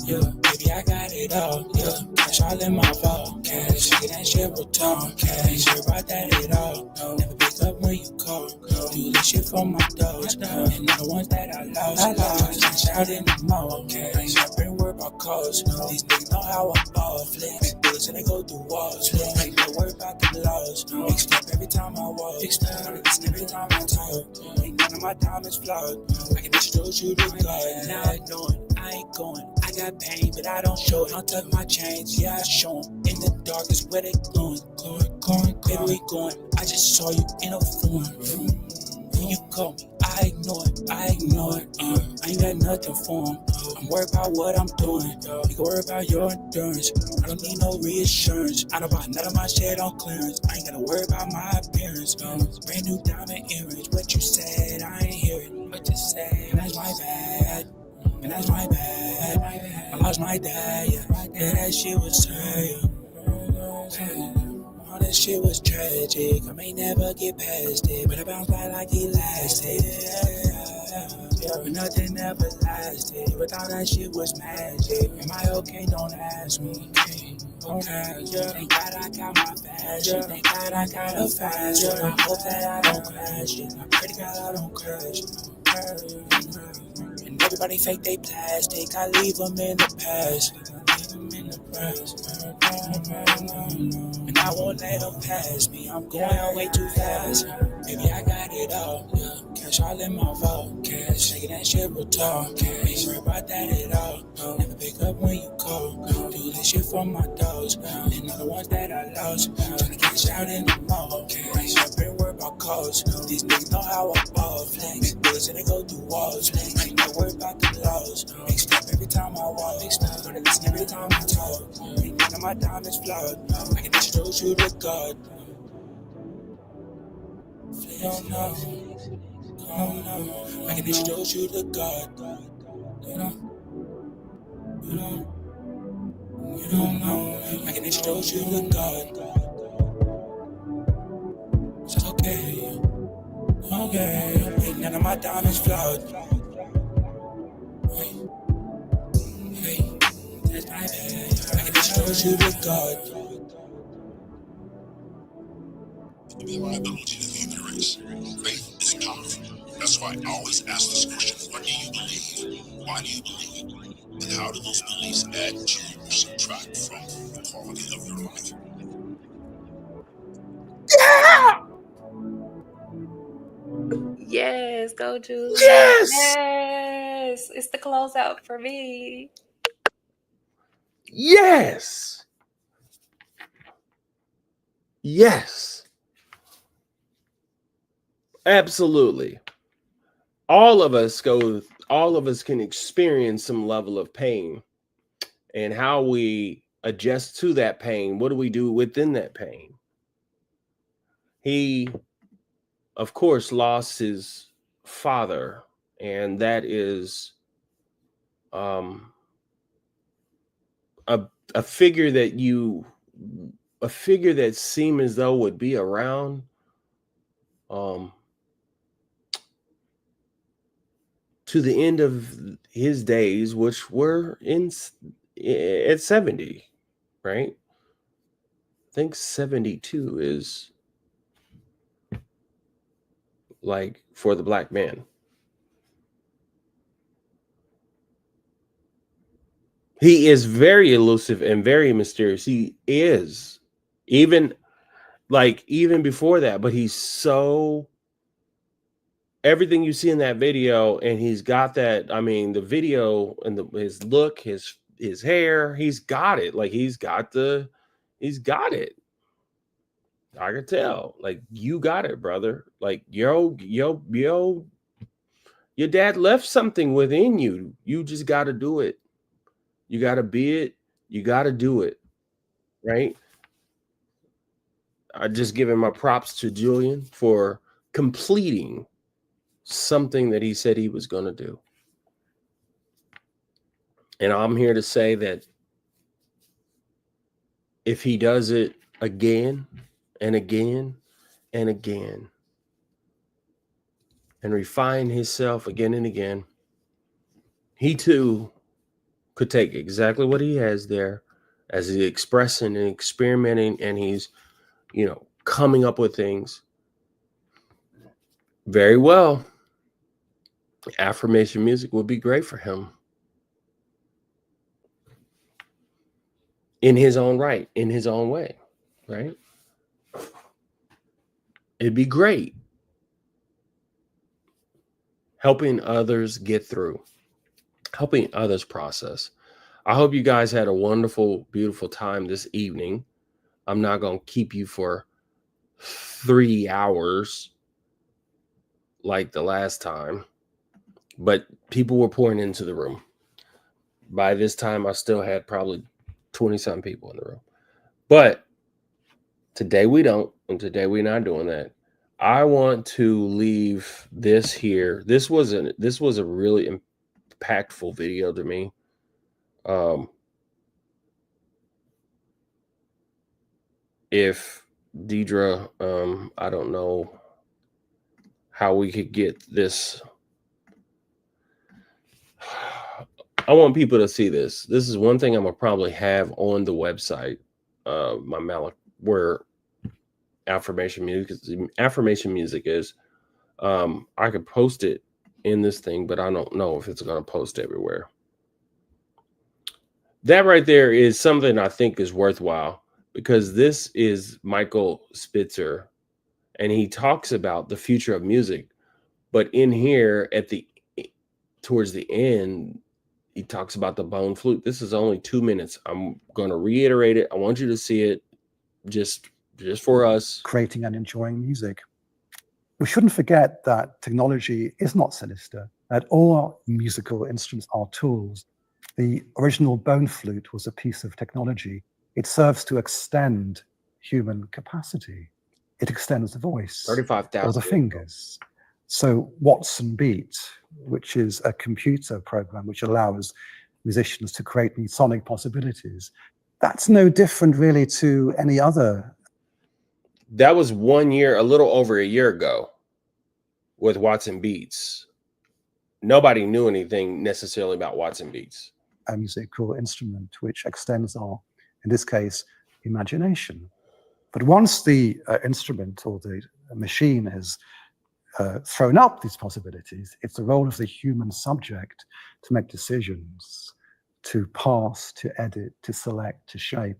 Yeah, baby, I got it all. Yeah, cash all in my vault. Cash, that shit will talk. Cash, ain't sure about that at all. No, never pick up when you call. No, do this shit for my dogs. And they're the ones that I lost. Cash out in the mall. Cash, I been worried about calls. No, these niggas know how I ball. Flex bullets and they go through walls. Ain't no worry about the laws. No, big step every time I walk. Big step every time I talk. Ain't none of my diamonds flawed. I can introduce you to God. Now I know it. I ain't going. I got pain, but I don't show it. Don't tuck my chains, yeah, I show them. In the darkest, where they going? Going, baby, we going. I just saw you in a form. When you call me, I ignore it. I ain't got nothing for them. I'm worried about what I'm doing. You can worry about your endurance. I don't need no reassurance. I don't buy none of my shit on clearance. I ain't gotta worry about my appearance. Brand new diamond earrings. What you said, I ain't hear it. What you said, that's my bad. And that's my bad. I lost my dad, yeah. That shit was sad. All that shit was tragic. I may never get past it, but I bounced back like elastic. But nothing ever lasted. But all that shit was magic. Am I okay? Don't ask me. Okay, yeah. Thank God I got my fashion. Thank God I got a fashion. I hope that I don't crash it. I pray to God I don't crash it. And everybody fake they plastic. I leave them in the past. And I won't let them pass me. I'm going way too fast. Baby, I got it all. Yeah. Cash all in my vault. Cash, shaking that shit will talk. Ain't worry about that at all. No, never pick up when you call. Do this shit for my dogs. And all the ones that I lost. Tryna cash out in the mall. Cash, I've been worried about calls. These niggas know how I ball. Flex bullets and they go through walls. I ain't no worried about the laws. Big step every time I walk. Big step, gonna listen every time I talk. Ain't none of my diamonds flawed. I can introduce you to God. No. I can introduce you to God. You don't know, I can introduce you to God. It's okay, okay. Ain't none of my diamonds flawed. Hey, that's my bad. I can introduce you to God.
The ability of the human race. Faith is powerful. That's why I always ask this question: what do you believe? Why do you believe? And how do those beliefs add to or subtract from the quality of your life?
Yes, go Julie.
Yes.
Yes. It's the closeout for me.
Yes. Yes. Absolutely. All of us can experience some level of pain, and how we adjust to that pain. What do we do within that pain? He, of course, lost his father, and that is a figure that seemed as though would be around to the end of his days, which were at 70, right? I think 72 is like for the black man. He is very elusive and very mysterious. He is, even before that, but he's so, everything you see in that video, and he's got that, I mean, the video and his look, his hair, he's got it. Like he's got it. I could tell. Like, you got it, brother. Like, your dad left something within you. You just got to do it. You got to be it. You got to do it. Right? I just give him my props to Julian for completing something that he said he was going to do. And I'm here to say that if he does it again and again and again, and refine himself again and again, he too could take exactly what he has there, as he's expressing and experimenting, and he's, coming up with things. Very well, affirmation music would be great for him. In his own right, in his own way, right? It'd be great. Helping others get through, helping others process. I hope you guys had a wonderful, beautiful time this evening. I'm not going to keep you for 3 hours like the last time, but people were pouring into the room. By this time, I still had probably 20-something people in the room. But today we don't, and today we're not doing that. I want to leave this here. This was a really impactful video to me. If Deidre, I don't know how we could get this. I want people to see this. This is one thing I'm gonna probably have on the website, my Malachi, where affirmation music is. I could post it in this thing, but I don't know if it's gonna post everywhere. That right there is something I think is worthwhile, because this is Michael Spitzer, and he talks about the future of music. But in here, towards the end, he talks about the bone flute. This is only 2 minutes. I'm going to reiterate it. I want you to see it, just for us.
Creating and enjoying music. We shouldn't forget that technology is not sinister, that all musical instruments are tools. The original bone flute was a piece of technology. It serves to extend human capacity. It extends the voice,
35,000
or the fingers. So Watson Beat, which is a computer program which allows musicians to create new sonic possibilities, that's no different really to any other.
That was 1 year, a little over a year ago with Watson Beats. Nobody knew anything necessarily about Watson Beats.
A musical instrument which extends our, in this case, imagination. But once the instrument or the machine has thrown up these possibilities, it's the role of the human subject to make decisions, to pass, to edit, to select, to shape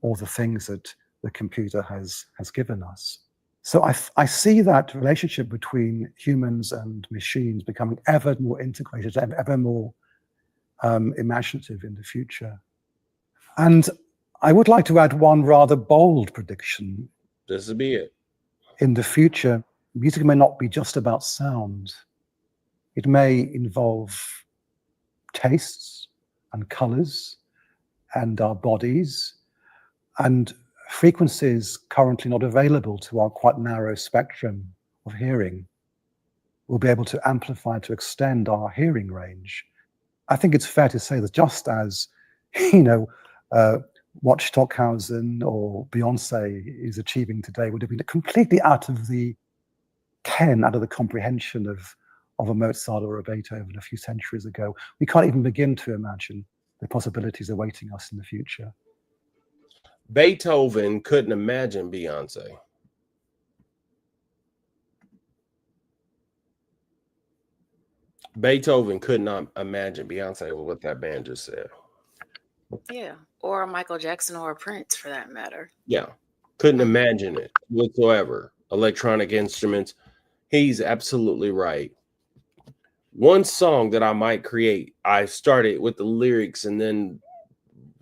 all the things that the computer has given us. So I see that relationship between humans and machines becoming ever more integrated, ever more imaginative in the future. And I would like to add one rather bold prediction.
This will be it.
In the future, music may not be just about sound. It may involve tastes and colors and our bodies and frequencies currently not available to our quite narrow spectrum of hearing. We'll be able to amplify, to extend our hearing range. I think it's fair to say that just as, what Stockhausen or Beyonce is achieving today would have been completely out of the ken, out of the comprehension of a Mozart or a Beethoven a few centuries ago. We can't even begin to imagine the possibilities awaiting us in the future.
Beethoven couldn't imagine Beyonce. Beethoven could not imagine Beyonce with what that band just said.
Yeah, or Michael Jackson or Prince for that matter.
Yeah, couldn't imagine it whatsoever. Electronic instruments. He's absolutely right. One song that I might create, I started with the lyrics and then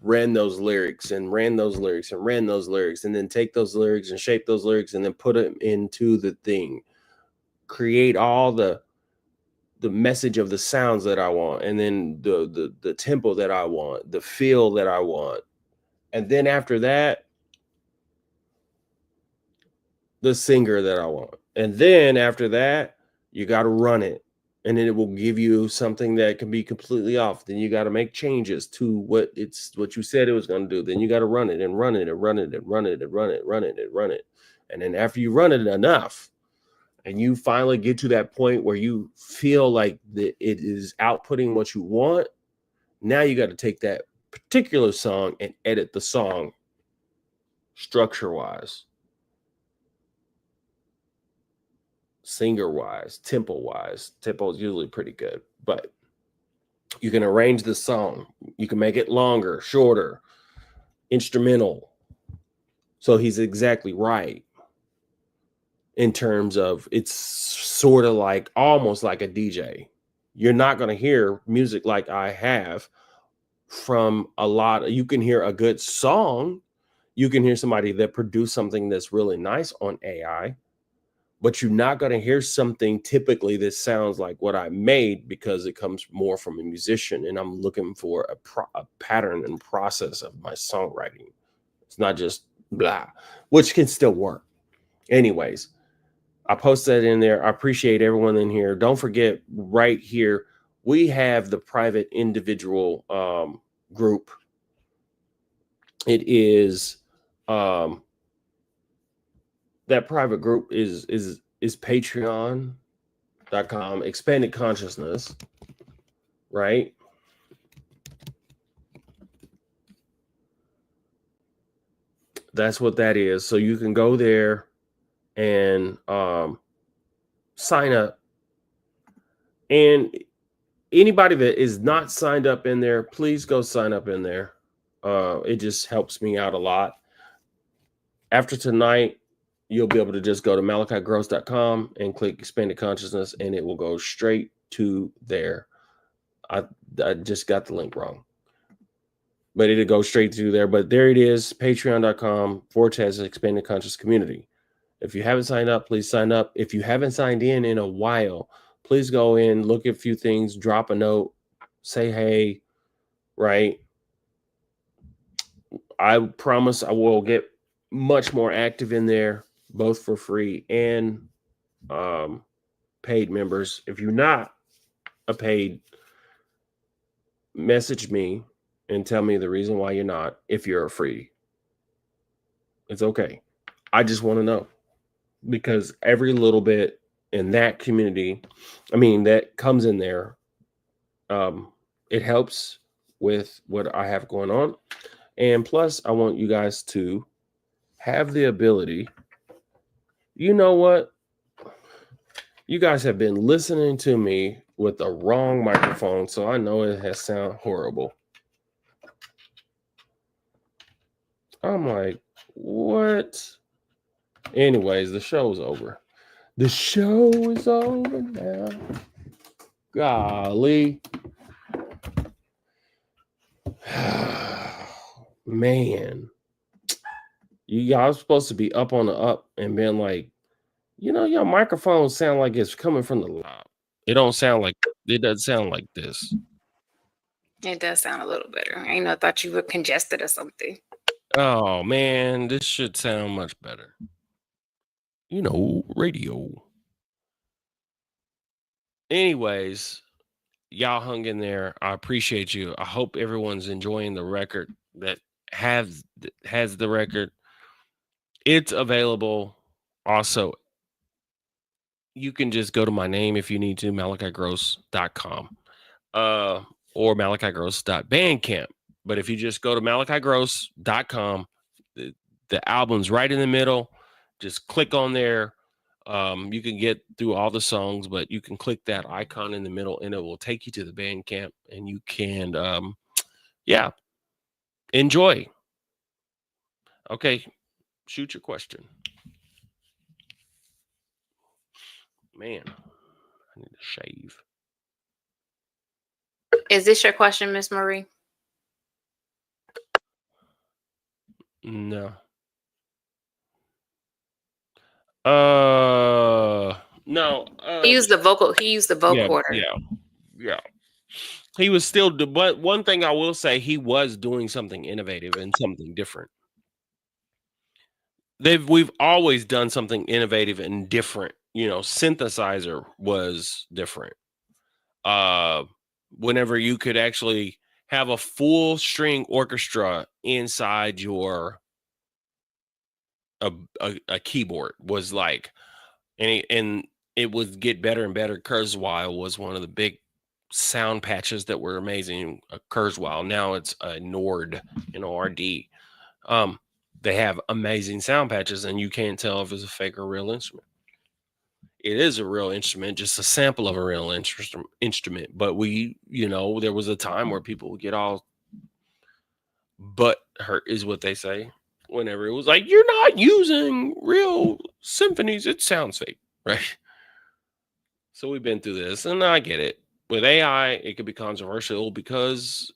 ran those lyrics and ran those lyrics and ran those lyrics and then take those lyrics and shape those lyrics and then put them into the thing. Create all the message of the sounds that I want, and then the tempo that I want, the feel that I want. And then after that, the singer that I want. And then after that, you got to run it. And then it will give you something that can be completely off. Then you got to make changes to what you said it was going to do. Then you got to run it and run it and run it and run it and run it, run it and run it. And then after you run it enough, and you finally get to that point where you feel like it is outputting what you want, now you got to take that particular song and edit the song structure-wise, singer-wise, tempo-wise. Tempo is usually pretty good, but you can arrange the song. You can make it longer, shorter, instrumental. So he's exactly right. In terms of, it's sort of like almost like a DJ. You're not going to hear music like I have from a lot. You can hear a good song. You can hear somebody that produced something that's really nice on AI, but you're not going to hear something typically that sounds like what I made because it comes more from a musician, and I'm looking for a pattern and process of my songwriting. It's not just blah, which can still work. Anyways, I post that in there. I appreciate everyone in here. Don't forget, right here, we have the private individual group. It is that private group is patreon.com, expanded consciousness, right? That's what that is. So you can go there and sign up. And anybody that is not signed up in there, please go sign up in there. It just helps me out a lot. After tonight, you'll be able to just go to malachigross.com and click expanded consciousness, and it will go straight to there. I just got the link wrong, but it'll go straight to there. But there it is, patreon.com/expanded conscious community. If you haven't signed up, please sign up. If you haven't signed in a while, please go in, look at a few things, drop a note, say hey, right? I promise I will get much more active in there, both for free and paid members. If you're not a paid, message me and tell me the reason why you're not if you're afraid. It's okay. I just want to know, because every little bit in that community, that comes in there, it helps with what I have going on. And plus, I want you guys to have the ability. You know what? You guys have been listening to me with the wrong microphone, so I know it has sound horrible. I'm like, what? Anyways, the show's over. The show is over now. Golly. Man. You guys are supposed to be up on the up and being like, your microphone sound like it's coming from the lab. It doesn't sound like this.
It does sound a little better. I thought you were congested or something.
Oh man, this should sound much better. Radio. Anyways, y'all hung in there. I appreciate you. I hope everyone's enjoying the record that has the record. It's available. Also, you can just go to my name if you need to, malachigross.com or malachigross.bandcamp. But if you just go to malachigross.com, the album's right in the middle. Just click on there. You can get through all the songs, but you can click that icon in the middle and it will take you to the Bandcamp, and you can, enjoy. Okay, shoot your question. Man, I need to shave.
Is this your question, Miss Marie?
No. No.
He used the vocal. He used the vocoder.
Yeah. He was still, but one thing I will say, he was doing something innovative and something different. We've always done something innovative and different. Synthesizer was different. Whenever you could actually have a full string orchestra inside your a keyboard was like, and it would get better and better. Kurzweil was one of the big sound patches that were amazing. Kurzweil, now it's a Nord, RD. They have amazing sound patches, and you can't tell if it's a fake or real instrument. It is a real instrument, just a sample of a real instrument. But there was a time where people would get all butt hurt, is what they say, whenever it was like, you're not using real symphonies. It sounds fake, right? So we've been through this, and I get it. With AI, it could be controversial because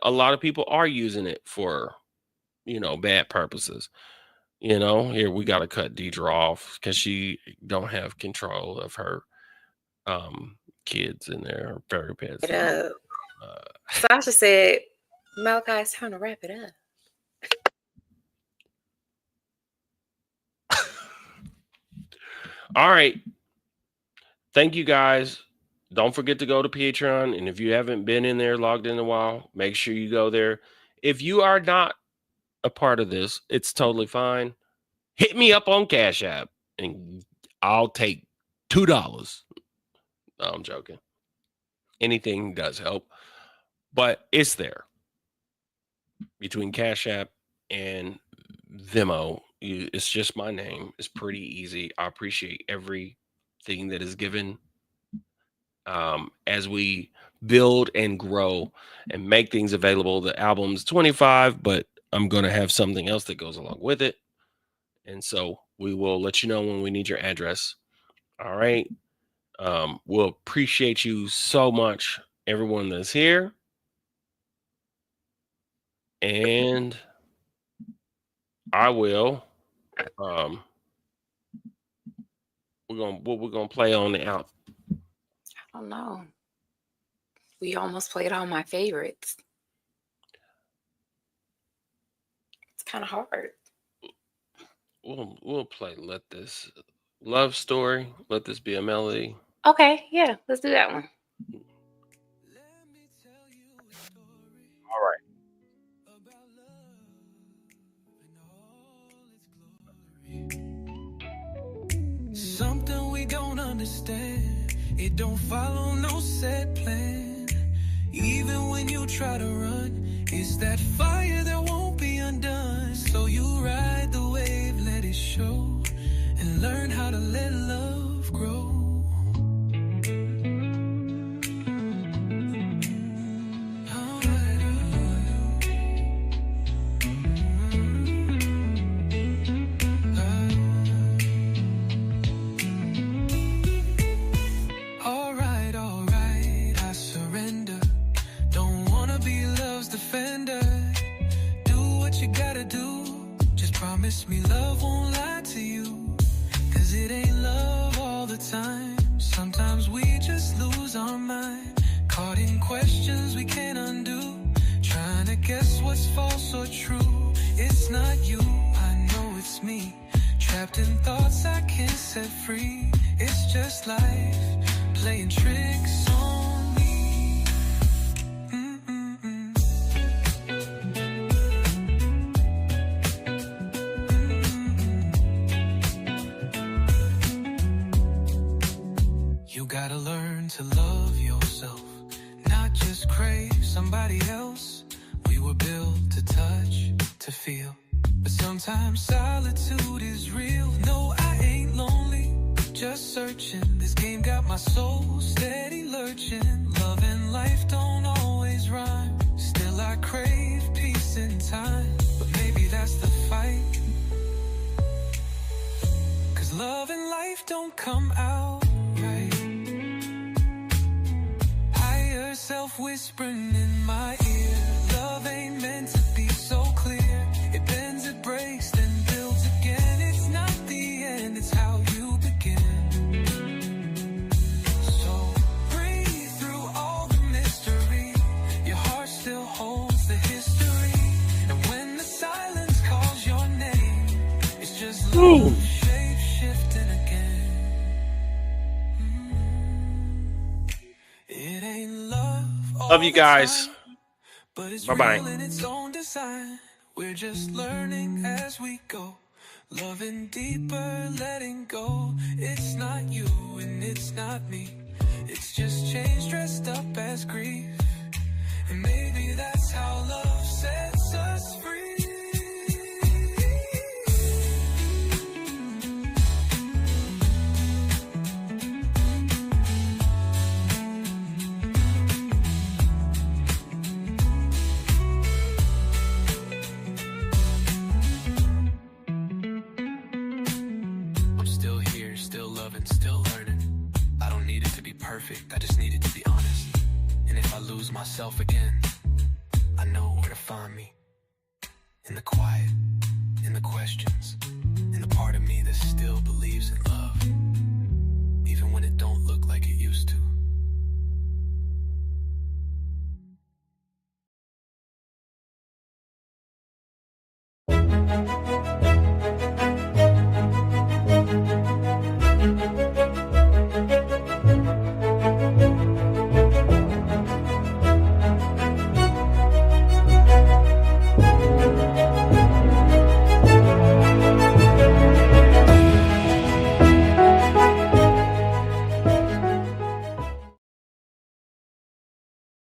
a lot of people are using it for, bad purposes. Here we got to cut Deidre off because she don't have control of her kids and their fairy pets.
Sasha said, Malachi, it's time to wrap it up.
All right. Thank you guys. Don't forget to go to Patreon. And if you haven't been in there, logged in a while, make sure you go there. If you are not a part of this, it's totally fine. Hit me up on Cash App and I'll take $2. No, I'm joking. Anything does help, but it's there. Between Cash App and Venmo, it's just my name. It's pretty easy. I appreciate everything that is given as we build and grow and make things available. The album's $25, but I'm going to have something else that goes along with it. And so we will let you know when we need your address. All right. We'll appreciate you so much, everyone that's here. And I will. We're gonna play on the out.
I don't know. We almost played all my favorites. It's kind of hard.
We'll play Let This Love Story. Let This Be a Melody.
Okay, yeah, let's do that one.
Let me tell you a story. understand. It don't follow no set plan. Even when you try to run, it's that fire that won't be undone. So you ride the wave, let it show, and learn how to let love grow. Promise me love won't lie to you, 'cause it ain't love all the time. Sometimes we just lose our mind, caught in questions we can't undo, trying to guess what's false or true. It's not you, I know it's me, trapped in thoughts I can't set free. It's just life playing tricks on me. You gotta learn to love yourself, not just crave somebody else. We were built to touch, to feel, but sometimes solitude is real. No, I ain't lonely, just searching. This game got my soul steady lurching. Love and life don't always rhyme, still I crave peace and time. But maybe that's the fight, 'cause love and life don't come out right. Self whispering in my ear, love ain't meant to be so clear. It bends, it breaks, then builds again. It's not the end, it's how you begin. So breathe through all the mystery, your heart still holds the history. And when the silence calls your name, it's just love shape shifting again. It ain't love.
Love you guys. Bye-bye.
We're just learning as we go, loving deeper, letting go. It's not you and it's not me, it's just change dressed up as grief. And maybe that's how love sets us free. Still learning. I don't need it to be perfect, I just need it to be honest. And if I lose myself again, I know where to find me. In the quiet, in the questions, in the part of me that still believes in love, even when it don't look like it used to.